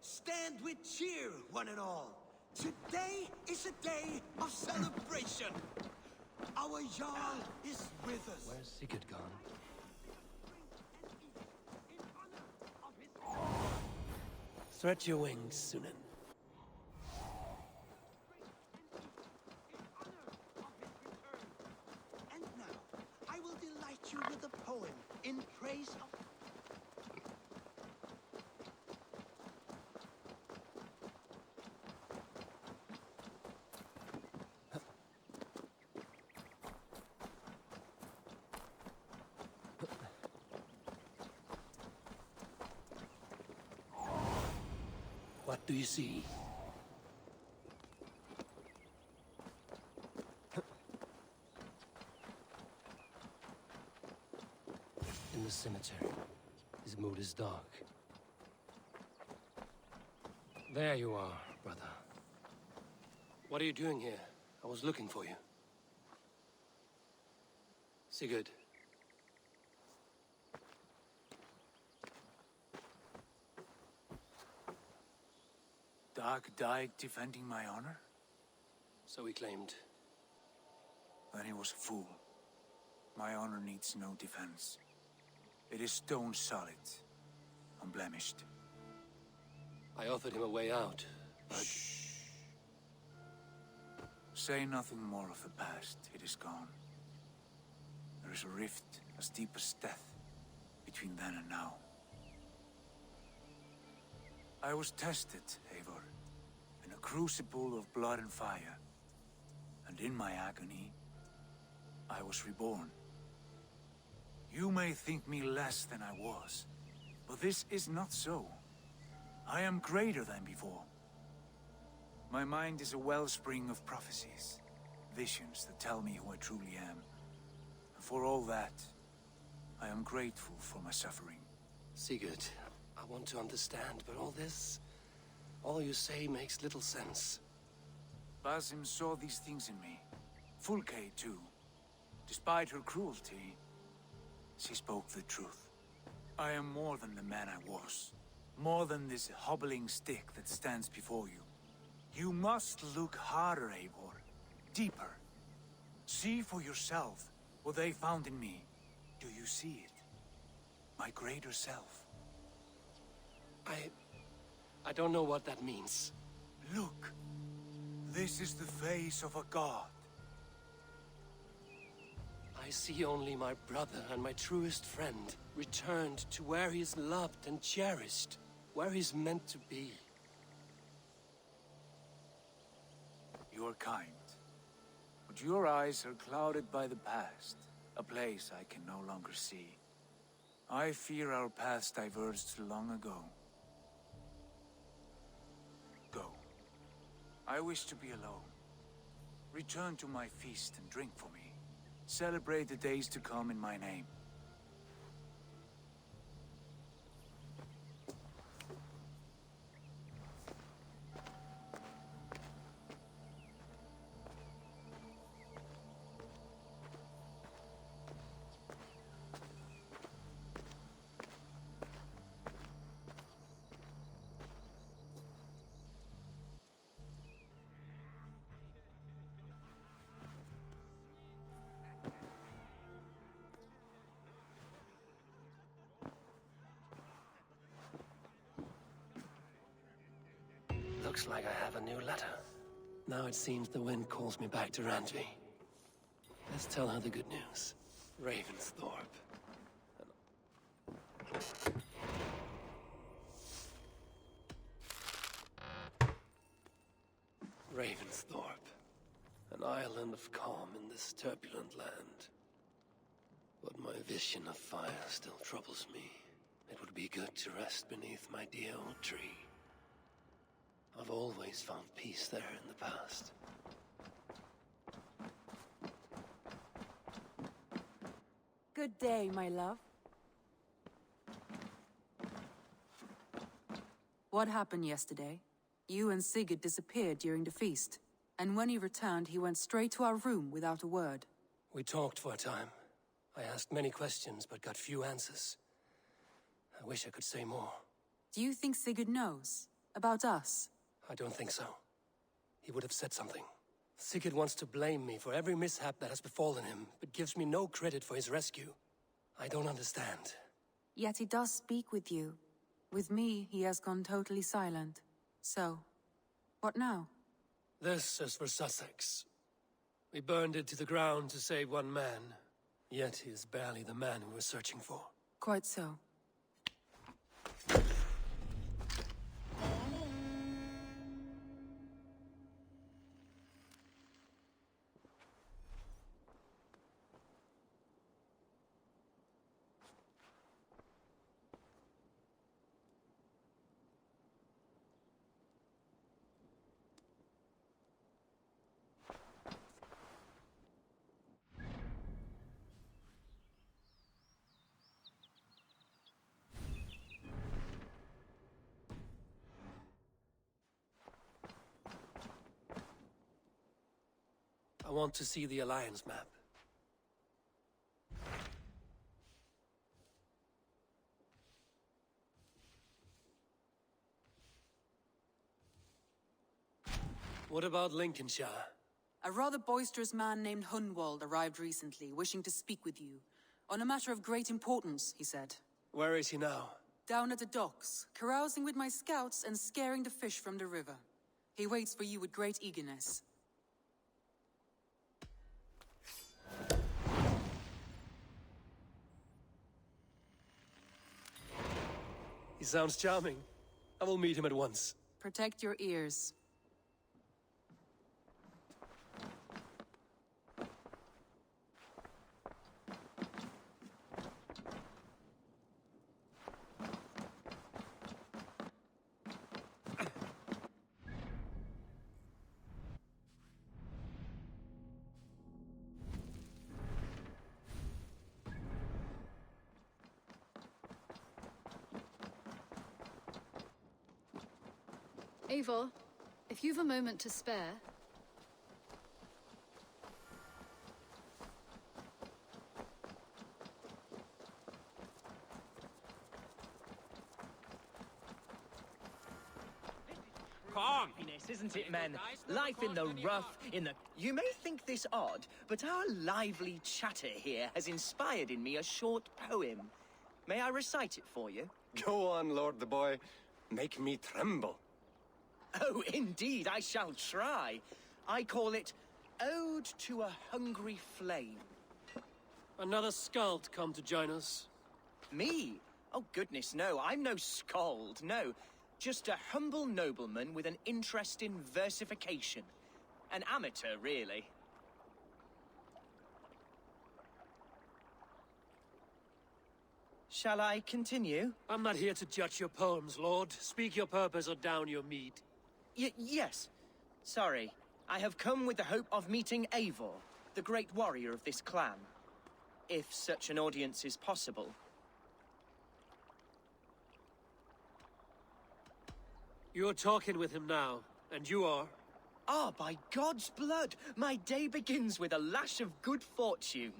Stand with cheer, one and all. Today is a day of celebration. Our Jarl is with us. Where's Sigurd gone? Stretch your wings, Sunan. And now, I will delight you with a poem in praise of... What do you see? In the cemetery. His mood is dark. There you are, brother. What are you doing here? I was looking for you. Sigurd. Dag died defending my honor? So he claimed. Then he was a fool. My honor needs no defense. It is stone solid, unblemished. I offered him a way out, but... Shh. Say nothing more of the past. It is gone. There is a rift as deep as death between then and now. I was tested, Eivor, in a crucible of blood and fire. And in my agony, I was reborn. You may think me less than I was, but this is not so. I am greater than before. My mind is a wellspring of prophecies, visions that tell me who I truly am. And for all that, I am grateful for my suffering. Sigurd, I want to understand, but all you say makes little sense. Basim saw these things in me. Fulke, too. Despite her cruelty, she spoke the truth. I am more than the man I was. More than this hobbling stick that stands before you. You must look harder, Eivor. Deeper. See for yourself what they found in me. Do you see it? My greater self. I don't know what that means. Look. This is the face of a god. I see only my brother and my truest friend returned to where he is loved and cherished, where he's meant to be. You are kind. But your eyes are clouded by the past, a place I can no longer see. I fear our paths diverged long ago. Go. I wish to be alone. Return to my feast and drink for me. Celebrate the days to come in my name. Looks like I have a new letter. Now it seems the wind calls me back to Randvi. Let's tell her the good news. Ravensthorpe. Ravensthorpe. An island of calm in this turbulent land. But my vision of fire still troubles me. It would be good to rest beneath my dear old tree. I've always found peace there in the past. Good day, my love. What happened yesterday? You and Sigurd disappeared during the feast, and when he returned, he went straight to our room without a word. We talked for a time. I asked many questions, but got few answers. I wish I could say more. Do you think Sigurd knows? About us? I don't think so. He would have said something. Sigurd wants to blame me for every mishap that has befallen him, but gives me no credit for his rescue. I don't understand. Yet he does speak with you. With me, he has gone totally silent. So, what now? This is for Sussex. We burned it to the ground to save one man. Yet he is barely the man we were searching for. Quite so. I want to see the Alliance map. What about Lincolnshire? A rather boisterous man named Hunwald arrived recently, wishing to speak with you. On a matter of great importance, he said. Where is he now? Down at the docks, carousing with my scouts and scaring the fish from the river. He waits for you with great eagerness. He sounds charming. I will meet him at once. Protect your ears. Eivor, if you've a moment to spare... Happiness, isn't it, men? Life in the rough, in the... You may think this odd, but our lively chatter here has inspired in me a short poem. May I recite it for you? Go on, Lord the Boy. Make me tremble. Oh, indeed, I shall try. I call it Ode to a Hungry Flame. Another skald come to join us? Me? Oh, goodness, no. I'm no skald, no. Just a humble nobleman with an interest in versification. An amateur, really. Shall I continue? I'm not here to judge your poems, Lord. Speak your purpose or down your meat. Yes. Sorry. I have come with the hope of meeting Eivor, the great warrior of this clan. If such an audience is possible. You're talking with him now, and you are? Ah, by God's blood, my day begins with a lash of good fortune.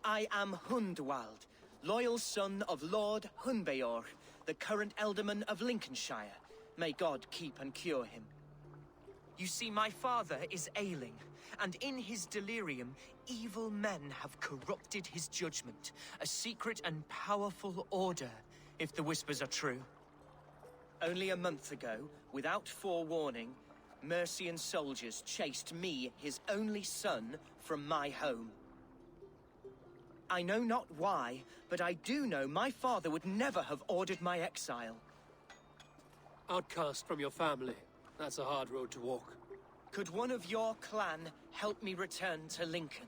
I am Hundwald, loyal son of Lord Hunbeor, the current Elderman of Lincolnshire. May God keep and cure him. You see, my father is ailing, and in his delirium, evil men have corrupted his judgment. A secret and powerful order, if the whispers are true. Only a month ago, without forewarning, Mercian soldiers chased me, his only son, from my home. I know not why, but I do know my father would never have ordered my exile. Outcast from your family. That's a hard road to walk. Could one of your clan help me return to Lincoln?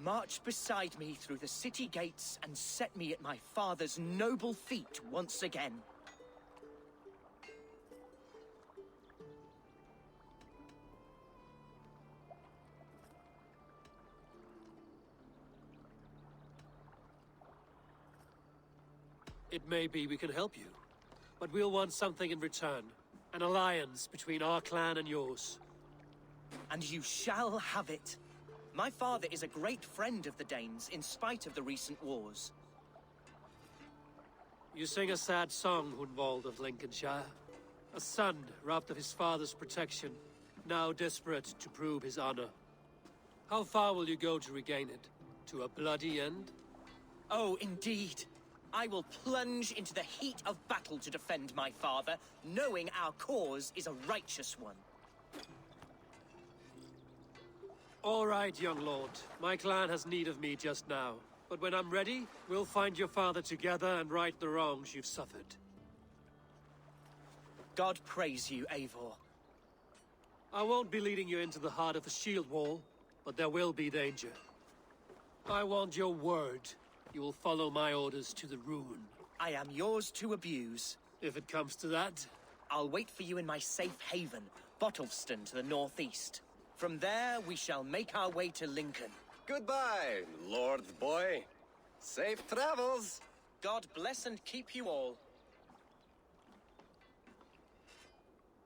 March beside me through the city gates and set me at my father's noble feet once again. It may be we can help you, but we'll want something in return. An alliance between our clan and yours. And you shall have it. My father is a great friend of the Danes, in spite of the recent wars. You sing a sad song, Hunwald of Lincolnshire. A son robbed of his father's protection, now desperate to prove his honor. How far will you go to regain it? To a bloody end? Oh, indeed. I will plunge into the heat of battle to defend my father, knowing our cause is a righteous one. All right, young lord. My clan has need of me just now. But when I'm ready, we'll find your father together and right the wrongs you've suffered. God praise you, Eivor. I won't be leading you into the heart of the shield wall, but there will be danger. I want your word. You will follow my orders to the ruin. I am yours to abuse. If it comes to that. I'll wait for you in my safe haven, Bottleston to the northeast. From there, we shall make our way to Lincoln. Goodbye, Lord Boy. Safe travels. God bless and keep you all.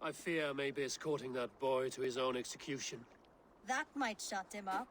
I fear I may be escorting that boy to his own execution. That might shut him up.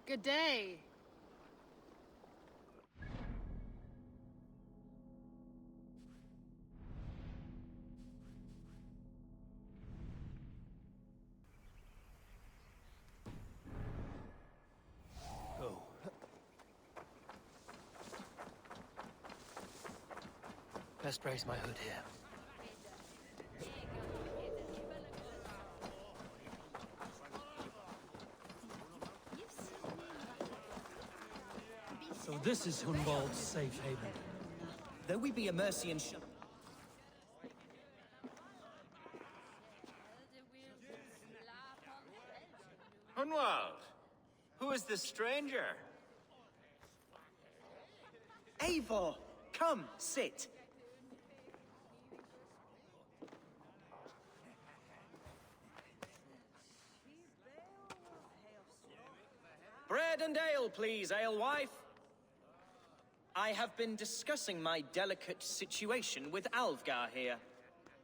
Good day. Oh. Best brace my hood here. So this is Hunwald's safe haven. Though we be a Mercian Hunwald, who is this stranger? Eivor, come, sit. Bread and ale, please, alewife. I have been discussing my delicate situation with Alvgar here.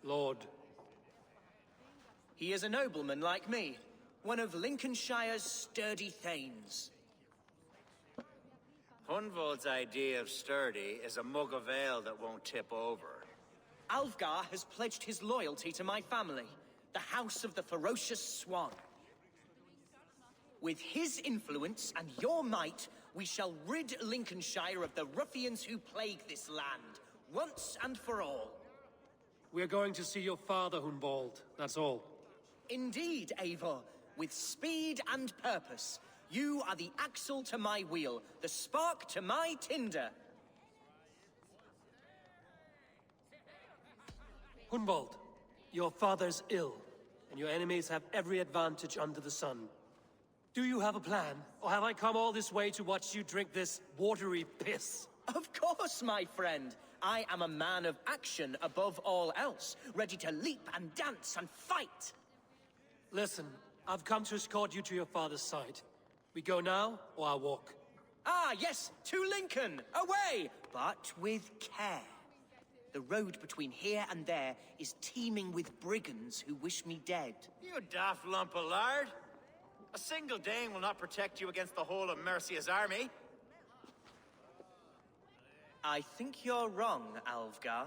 Lord. He is a nobleman like me, one of Lincolnshire's sturdy thanes. Hunwald's idea of sturdy is a mug of ale that won't tip over. Alvgar has pledged his loyalty to my family, the House of the Ferocious Swan. With his influence and your might, we shall rid Lincolnshire of the ruffians who plague this land, once and for all. We're going to see your father, Hunwald. That's all. Indeed, Eivor. With speed and purpose. You are the axle to my wheel, the spark to my tinder. Hunwald, your father's ill, and your enemies have every advantage under the sun. Do you have a plan, or have I come all this way to watch you drink this watery piss? Of course, my friend. I am a man of action above all else, ready to leap and dance and fight. Listen, I've come to escort you to your father's side. We go now, or I'll walk. Ah, yes, to Lincoln, away, but with care. The road between here and there is teeming with brigands who wish me dead. You daft lump of lard! A single Dane will not protect you against the whole of Mercia's army. I think you're wrong, Alvgar.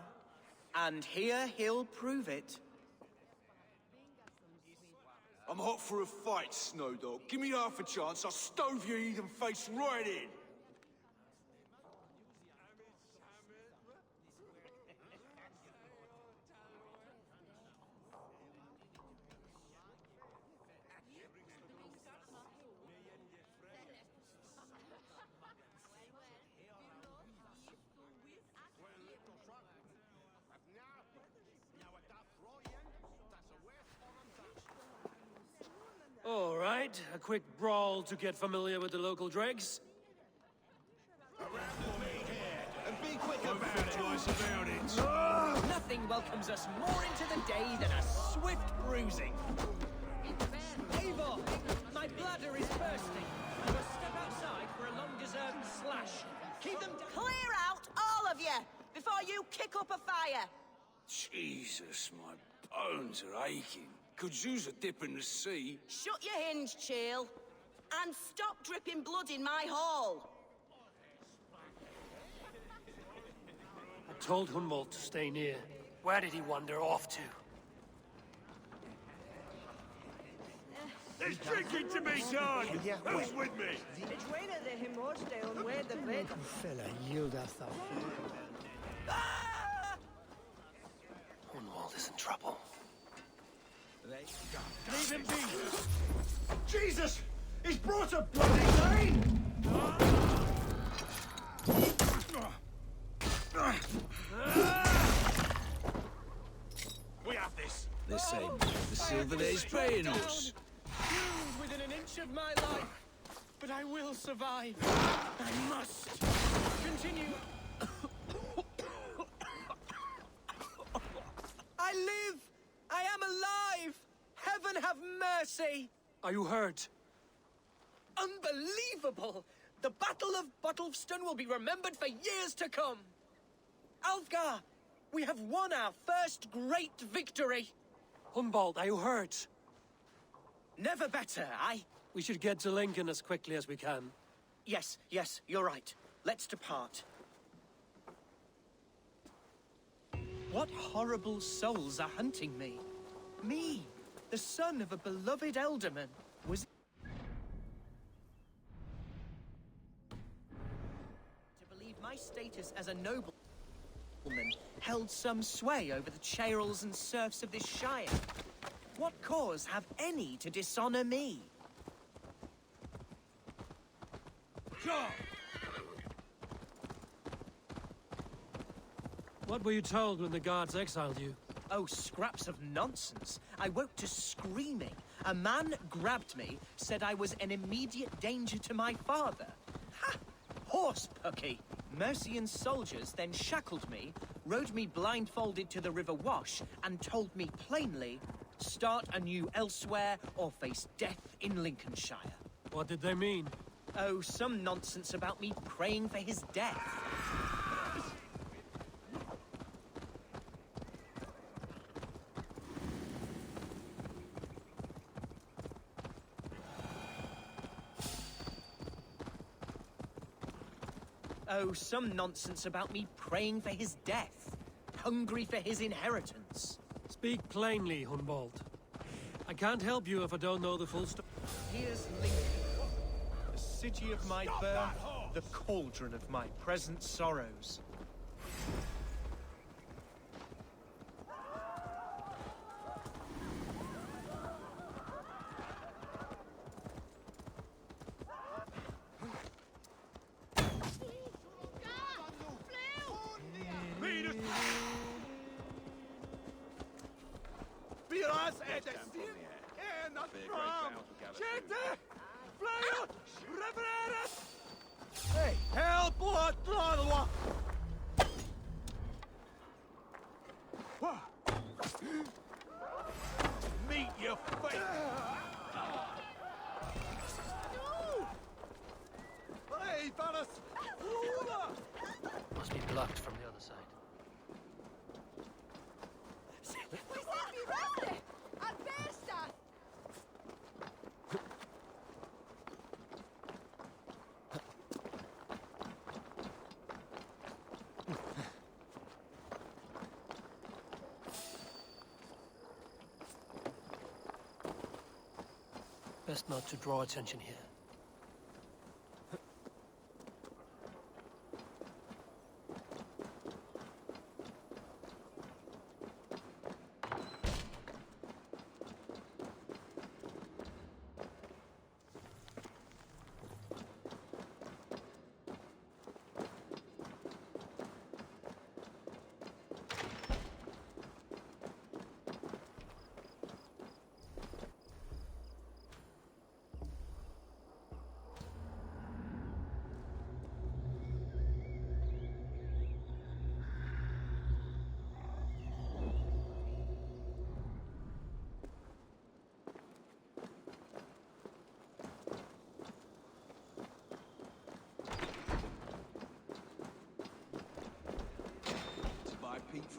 And here he'll prove it. I'm hot for a fight, Snowdog. Give me half a chance, I'll stove your heathen face right in. All right, a quick brawl to get familiar with the local dregs. And be quick about it. Twice about it. Nothing welcomes us more into the day than a swift bruising. Eivor, my bladder is bursting. I must step outside for a long-deserved slash. Keep them down. Clear out, all of you, before you kick up a fire. Jesus, my bones are aching. Could use a dip in the sea. Shut your hinge, Chill. And stop dripping blood in my hall. I told Hunwald to stay near. Where did he wander off to? There's drinking to be done! Who's with me? Fella, yield us the Hunwald is in trouble. Leave him be! Jesus! He's brought a bloody rain! We have this. The same. The silver that is paying us. Doomed within an inch of my life. But I will survive. I must. Continue. I live! I am alive! Heaven have mercy! Are you hurt? Unbelievable! The Battle of Bottleston will be remembered for years to come! Alfgar, we have won our first great victory! Hunwald, are you hurt? Never better, We should get to Lincoln as quickly as we can. Yes, you're right. Let's depart. What horrible souls are hunting me? Me, the son of a beloved elderman, was... to believe my status as a nobleman held some sway over the chairels and serfs of this shire. What cause have any to dishonor me? What were you told when the guards exiled you? Oh, scraps of nonsense. I woke to screaming. A man grabbed me, said I was an immediate danger to my father. Ha! Horse-pucky. Mercian soldiers then shackled me, rode me blindfolded to the River Wash, and told me plainly, start anew elsewhere or face death in Lincolnshire. What did they mean? Oh, some nonsense about me praying for his death. Oh, some nonsense about me praying for his death. Hungry for his inheritance. Speak plainly, Hunwald. I can't help you if I don't know the full story. Here's Lincoln. The city of my birth, the cauldron of my present sorrows. Hey, help! Meet your fate! Hey, fellas! Must be blocked from the other side. Best not to draw attention here.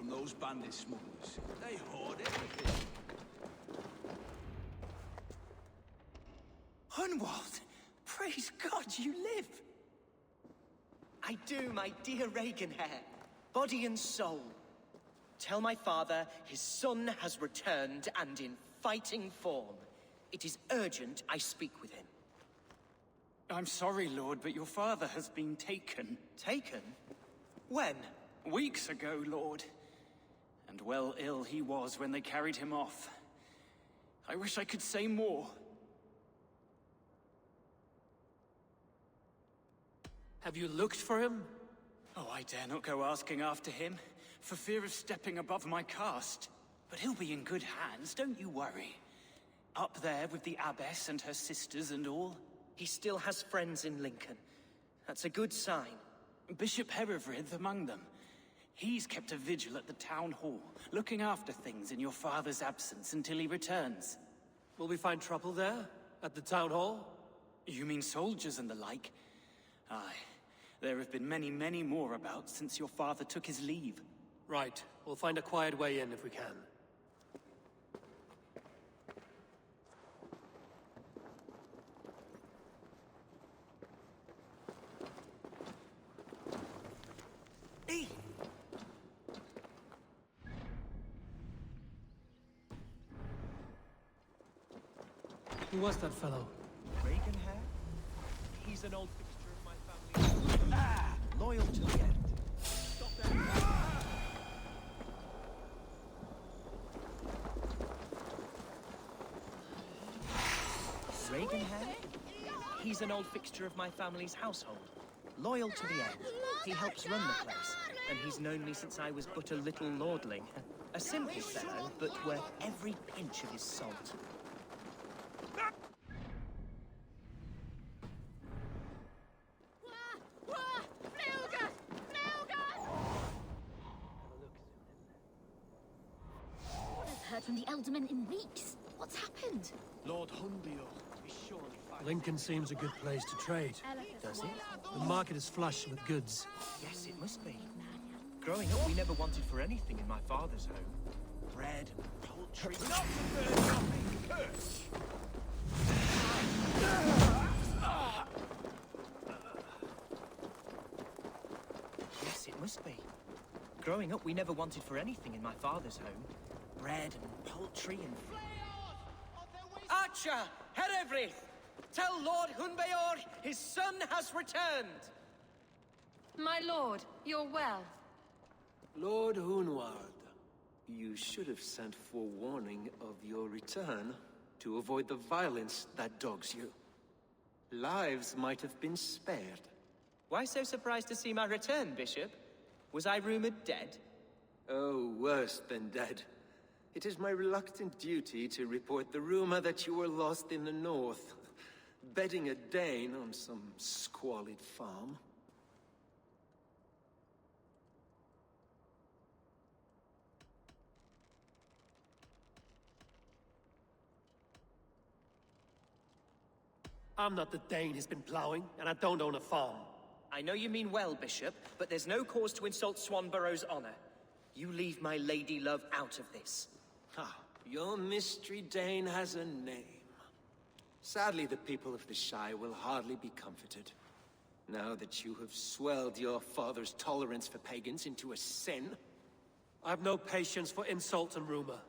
on those bandit smugglers. They hoard everything. Hunwald! Praise God you live! I do, my dear Reaganhair. Body and soul. Tell my father his son has returned and in fighting form. It is urgent I speak with him. I'm sorry, Lord, but your father has been taken. Taken? When? Weeks ago, Lord. And well ill he was when they carried him off. I wish I could say more. Have you looked for him? Oh, I dare not go asking after him, for fear of stepping above my caste. But he'll be in good hands, don't you worry. Up there with the abbess and her sisters and all. He still has friends in Lincoln. That's a good sign. Bishop Herewrith among them. He's kept a vigil at the town hall, looking after things in your father's absence until he returns. Will we find trouble there? At the town hall? You mean soldiers and the like? Aye. There have been many, many more about since your father took his leave. Right. We'll find a quiet way in if we can. Hey! Who was that fellow? Reaganhair? He's an old fixture of my family. Loyal to the end. Stop there! Reaganhair? He's an old fixture of my family's household. Loyal to the end. He helps run the place, and he's known me since I was but a little lordling. A simple fellow, but worth every pinch of his salt. Heard from the Elderman in weeks. What's happened? Lord Hunbeor is surely fine. Lincoln seems a good place to trade. Does it? The market is flush with goods. Yes, it must be. Growing up, we never wanted for anything in my father's home. Bread, poultry... Not to burn nothing curse! Yes, it must be. Growing up, we never wanted for anything in my father's home. Bread and poultry and... Archer! Herewrith! Tell Lord Hunbeor his son has returned! My lord, you're well. Lord Hunwald, you should have sent forewarning of your return to avoid the violence that dogs you. Lives might have been spared. Why so surprised to see my return, Bishop? Was I rumored dead? Oh, worse than dead. It is my reluctant duty to report the rumor that you were lost in the north, bedding a Dane on some squalid farm. I'm not the Dane he's been plowing, and I don't own a farm. I know you mean well, Bishop, but there's no cause to insult Swanborough's honor. You leave my lady love out of this. Ah, your mystery Dane has a name. Sadly, the people of the Shire will hardly be comforted. Now that you have swelled your father's tolerance for pagans into a sin. I've no patience for insult and rumor.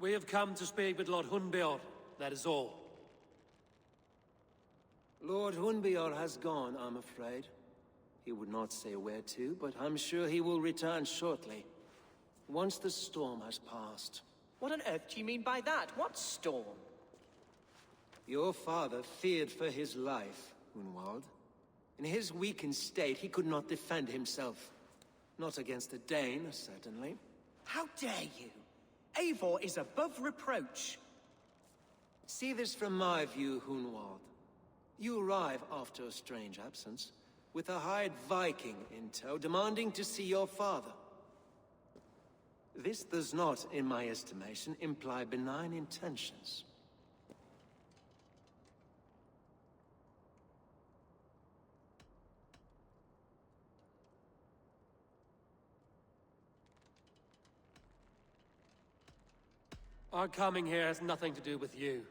We have come to speak with Lord Hunbeor, that is all. Lord Hunbeor has gone, I'm afraid. He would not say where to, but I'm sure he will return shortly. Once the storm has passed. What on earth do you mean by that? What storm? Your father feared for his life, Hunwald. In his weakened state, he could not defend himself. Not against a Dane, certainly. How dare you? Eivor is above reproach. See this from my view, Hunwald. You arrive after a strange absence, with a hired Viking in tow, demanding to see your father. This does not, in my estimation, imply benign intentions. Our coming here has nothing to do with you.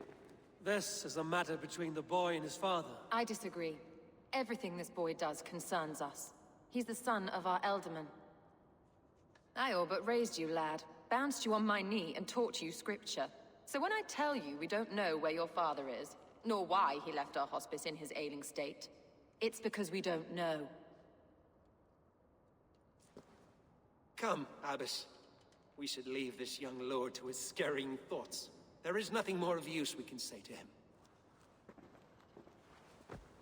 This is a matter between the boy and his father. I disagree. Everything this boy does concerns us. He's the son of our Elderman. I all but raised you, lad. Bounced you on my knee and taught you scripture. So when I tell you we don't know where your father is, nor why he left our hospice in his ailing state, it's because we don't know. Come, Abbess. We should leave this young lord to his scurrying thoughts. There is nothing more of use we can say to him.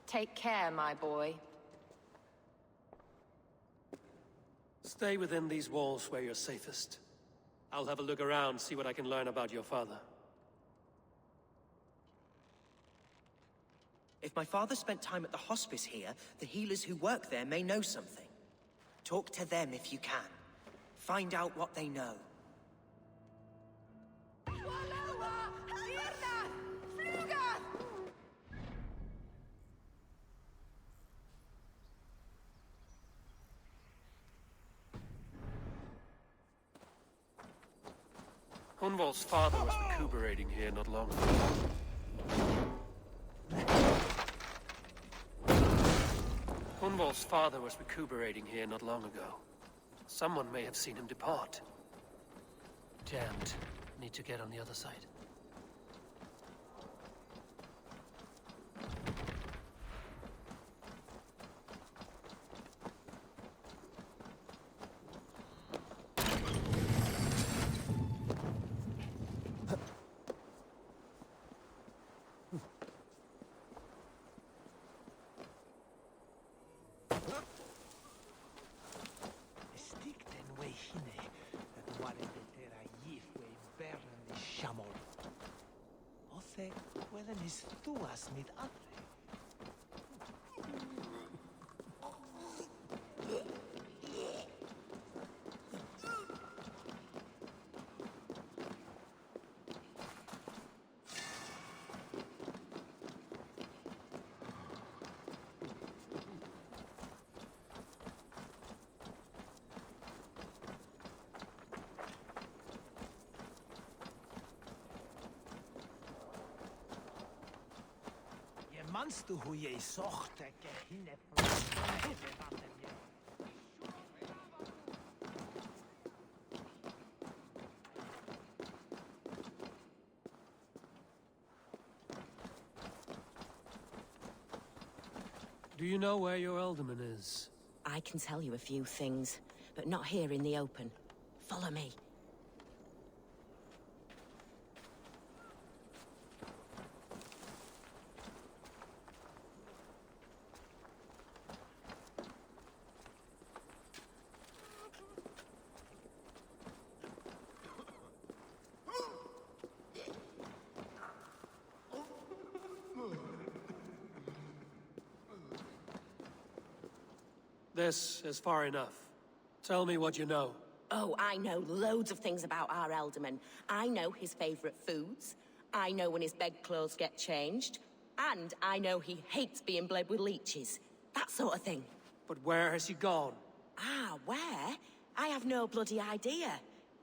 Take care, my boy. Stay within these walls where you're safest. I'll have a look around, see what I can learn about your father. If my father spent time at the hospice here, the healers who work there may know something. Talk to them if you can. Find out what they know. Hunwald's father was recuperating here not long ago. Hunwald's father was recuperating here not long ago. Someone may have seen him depart. Damned. Need to get on the other side. Manst du hoe je zocht, hinne. Do you know where your Elderman is? I can tell you a few things, but not here in the open. Follow me. This is far enough. Tell me what you know. Oh, I know loads of things about our Elderman. I know his favorite foods. I know when his bedclothes get changed. And I know he hates being bled with leeches. That sort of thing. But where has he gone? Ah, where? I have no bloody idea.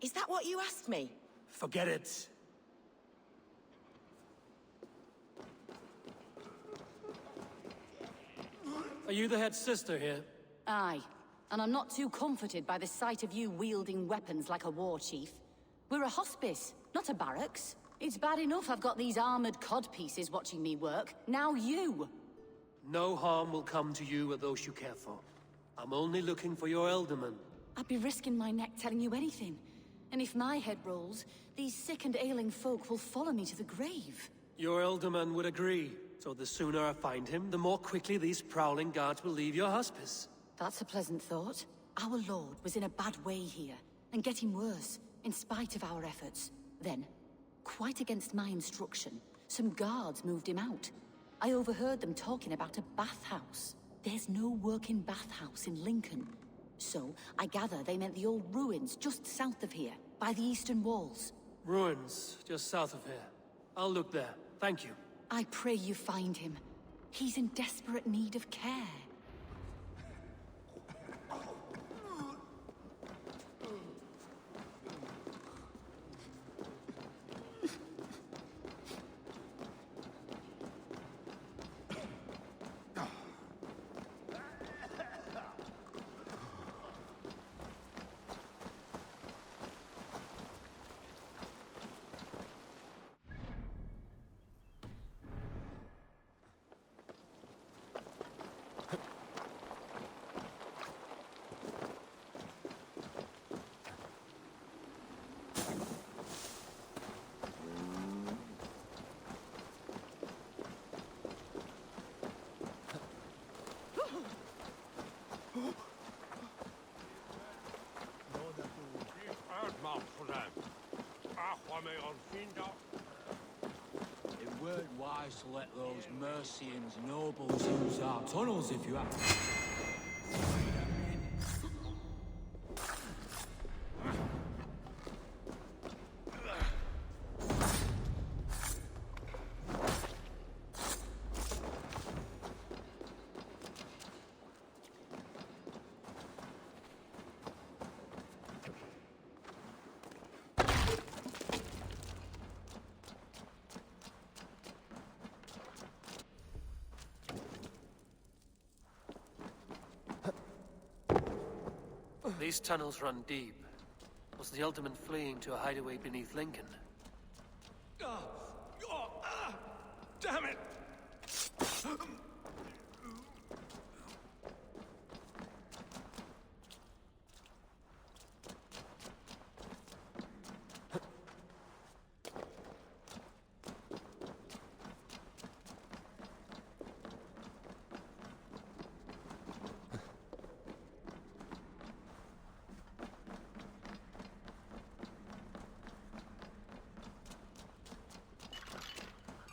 Is that what you asked me? Forget it. Are you the head sister here? Aye. And I'm not too comforted by the sight of you wielding weapons like a war chief. We're a hospice, not a barracks. It's bad enough I've got these armored codpieces watching me work. Now you! No harm will come to you or those you care for. I'm only looking for your Elderman. I'd be risking my neck telling you anything. And if my head rolls, these sick and ailing folk will follow me to the grave. Your Elderman would agree. So the sooner I find him, the more quickly these prowling guards will leave your hospice. That's a pleasant thought. Our lord was in a bad way here, and getting worse, in spite of our efforts. Then, quite against my instruction, some guards moved him out. I overheard them talking about a bathhouse. There's no working bathhouse in Lincoln. So, I gather they meant the old ruins just south of here, by the eastern walls. Ruins, just south of here. I'll look there. Thank you. I pray you find him. He's in desperate need of care. It weren't wise to let those Mercians nobles use our tunnels if you have. These tunnels run deep. Was the Ultimate fleeing to a hideaway beneath Lincoln? Damn it!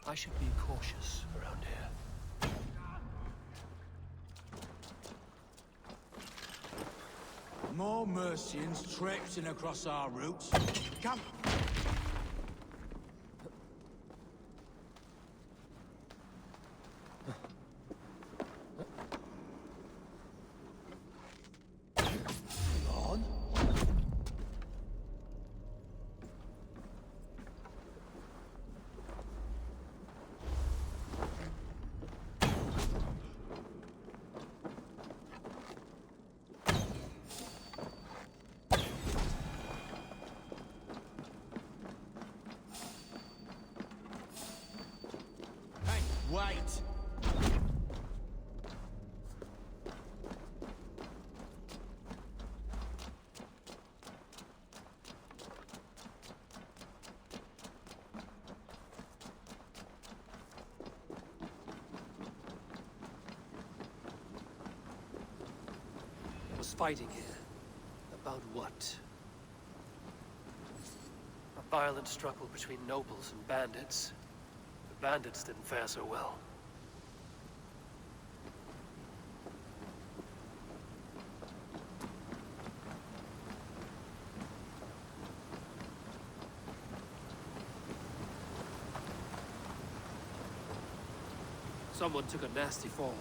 I should be cautious around here. More Mercians traipsing across our routes. Come! Wait! Was fighting here. About what? A violent struggle between nobles and bandits. The bandits didn't fare so well. Someone took a nasty fall.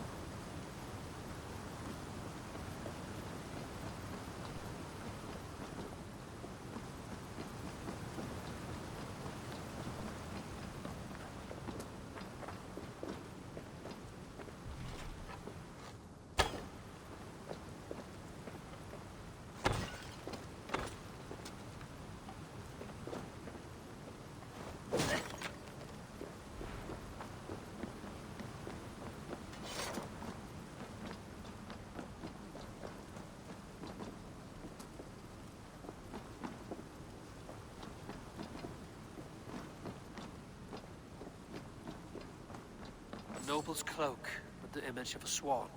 Noble's cloak with the image of a swan.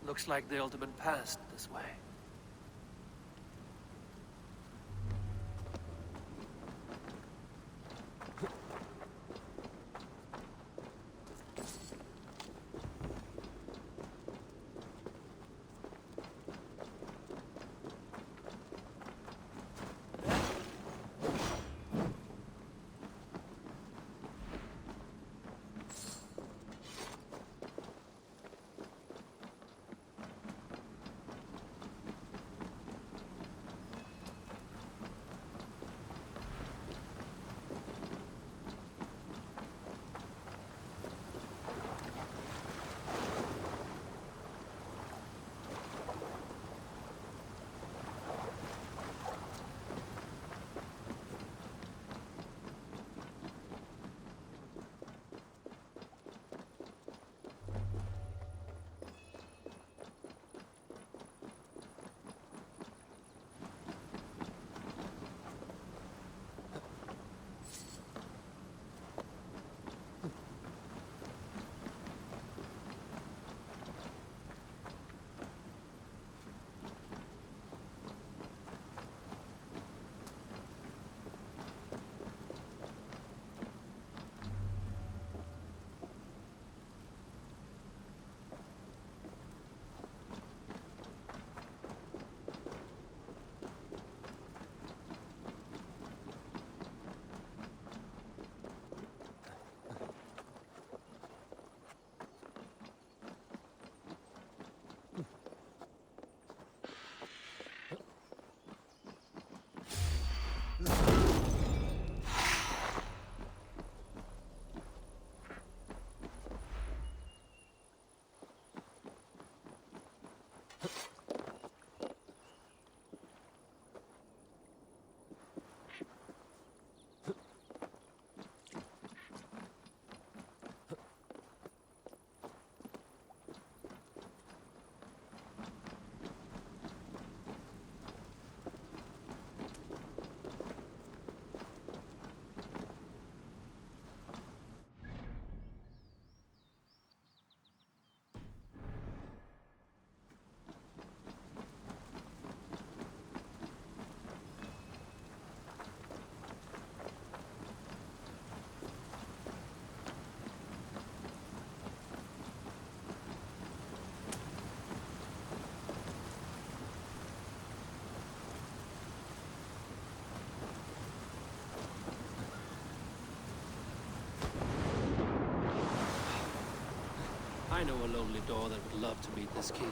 Looks like the Ultimate passed this way. I know a lonely door that would love to meet this key.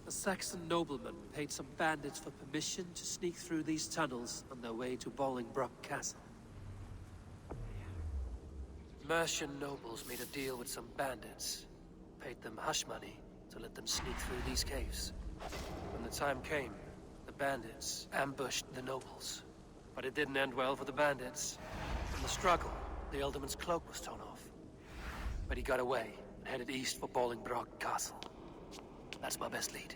A Saxon nobleman paid some bandits for permission to sneak through these tunnels on their way to Bolingbroke Castle. Mercian nobles made a deal with some bandits, paid them hush money to let them sneak through these caves. When the time came, the bandits ambushed the nobles. But it didn't end well for the bandits. In the struggle, the Ealdorman's cloak was torn off. But he got away and headed east for Bolingbroke Castle. That's my best lead.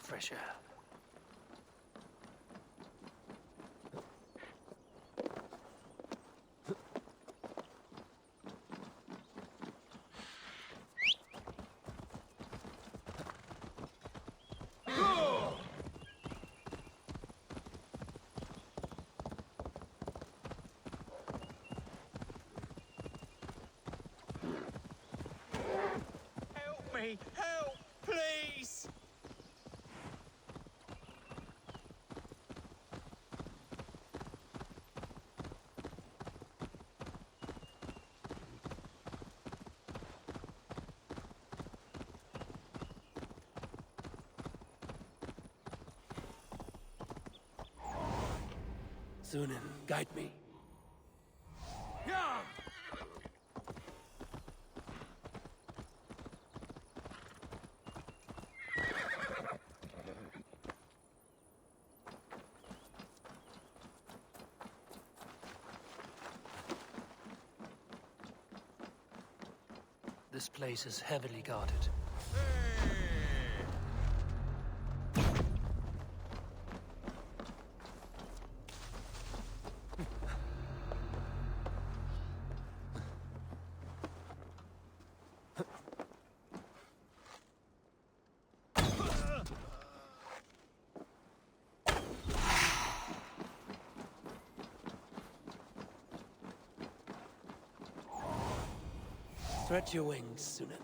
Fresh air. Help me! Help! Please! Sunan, guide me. This place is heavily guarded. Stretch your wings, Sunan.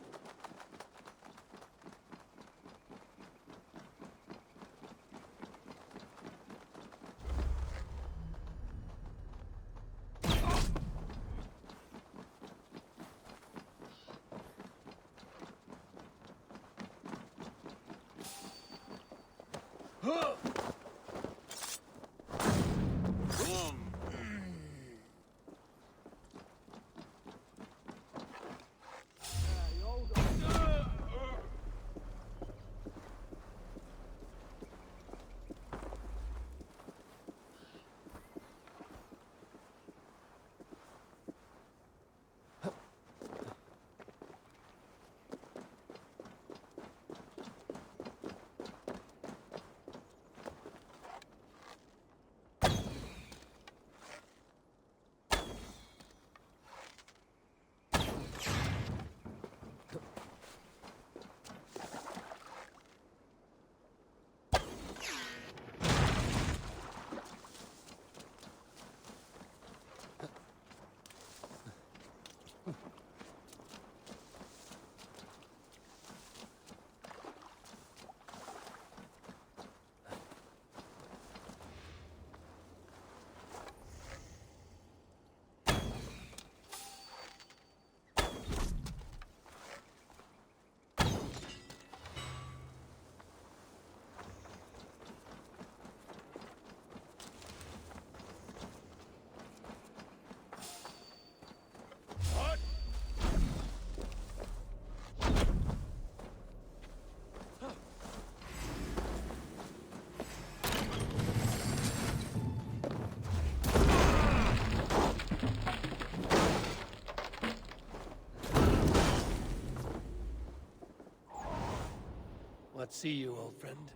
see you, old friend.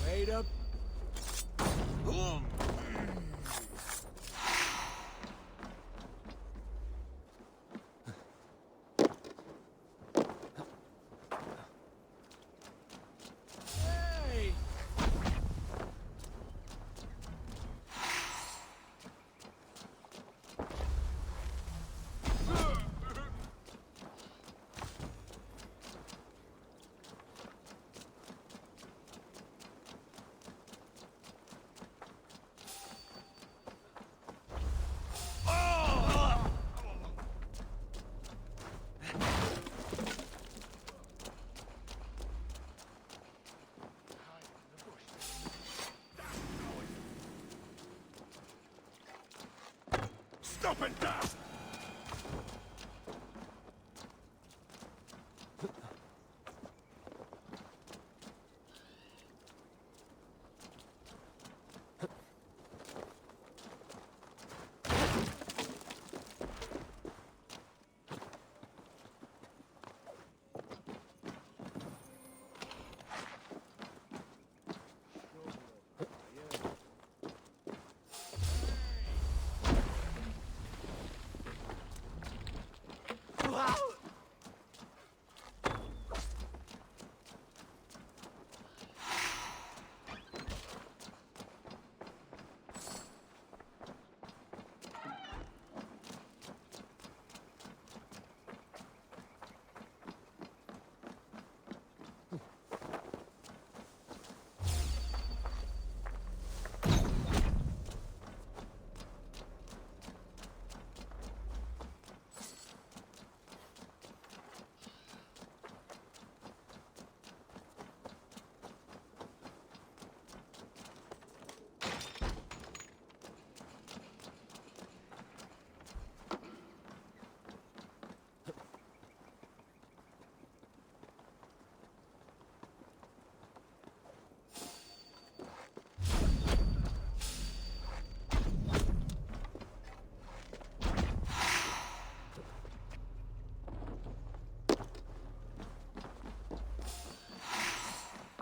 Wait up. Hey! Stop it now!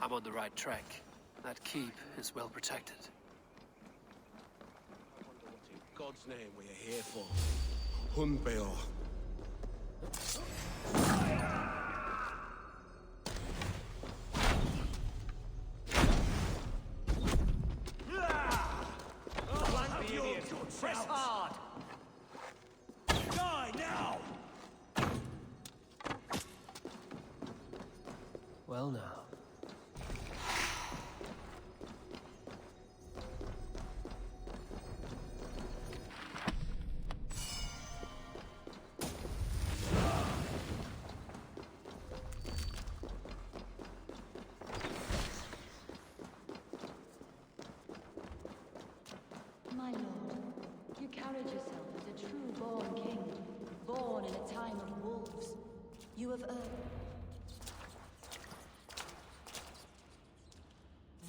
I'm on the right track. That keep is well protected. In God's name we are here for. Hunbeor. Press hard! Die now! Well now.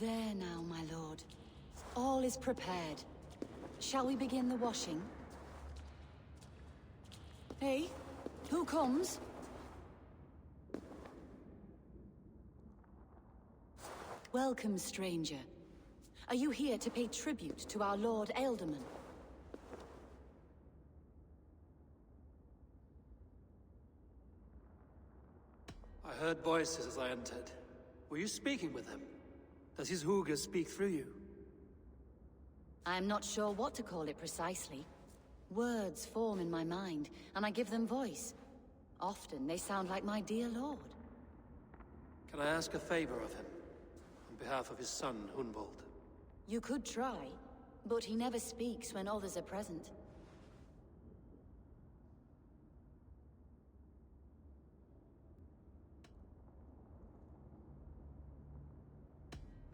There now, my lord. All is prepared. Shall we begin the washing? Hey, who comes? Welcome, stranger. Are you here to pay tribute to our Lord Ealdorman? I heard voices as I entered. Were you speaking with him? Does his hooga speak through you? I am not sure what to call it precisely. Words form in my mind, and I give them voice. Often they sound like my dear lord. Can I ask a favor of him? On behalf of his son, Hunwald. You could try, but he never speaks when others are present.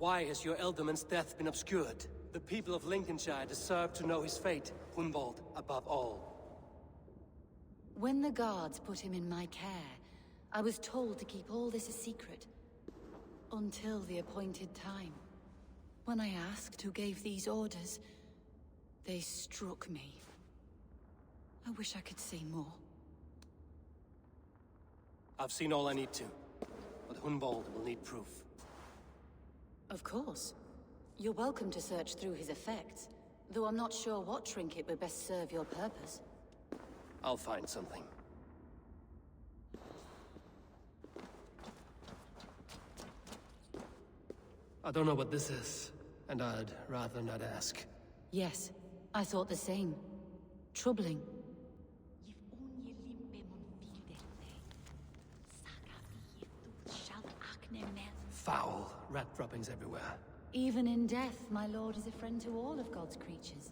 Why has your Ealdorman's death been obscured? The people of Lincolnshire deserve to know his fate, Hunwald above all. When the guards put him in my care, I was told to keep all this a secret. Until the appointed time. When I asked who gave these orders, they struck me. I wish I could say more. I've seen all I need to, but Hunwald will need proof. Of course. You're welcome to search through his effects, though I'm not sure what trinket would best serve your purpose. I'll find something. I don't know what this is, and I'd rather not ask. Yes, I thought the same. Troubling. Foul rat droppings everywhere. Even in death, my lord is a friend to all of God's creatures.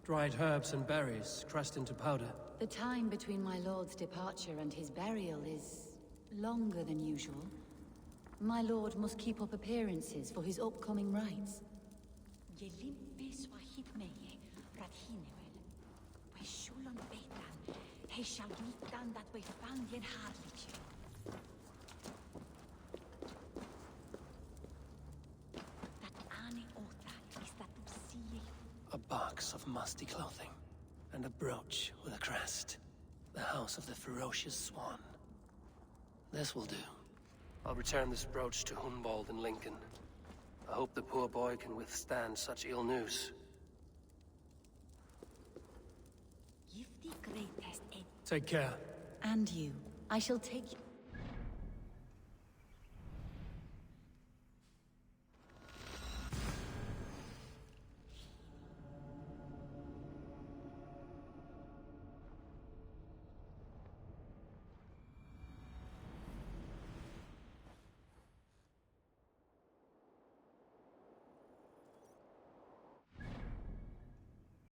Dried herbs and berries, crushed into powder. The time between my lord's departure and his burial is longer than usual. My lord must keep up appearances for his upcoming rites. A box of musty clothing, and a brooch with a crest. The house of the ferocious swan. This will do. I'll return this brooch to Hunwald in Lincoln. I hope the poor boy can withstand such ill news. Take care. And you. I shall take you.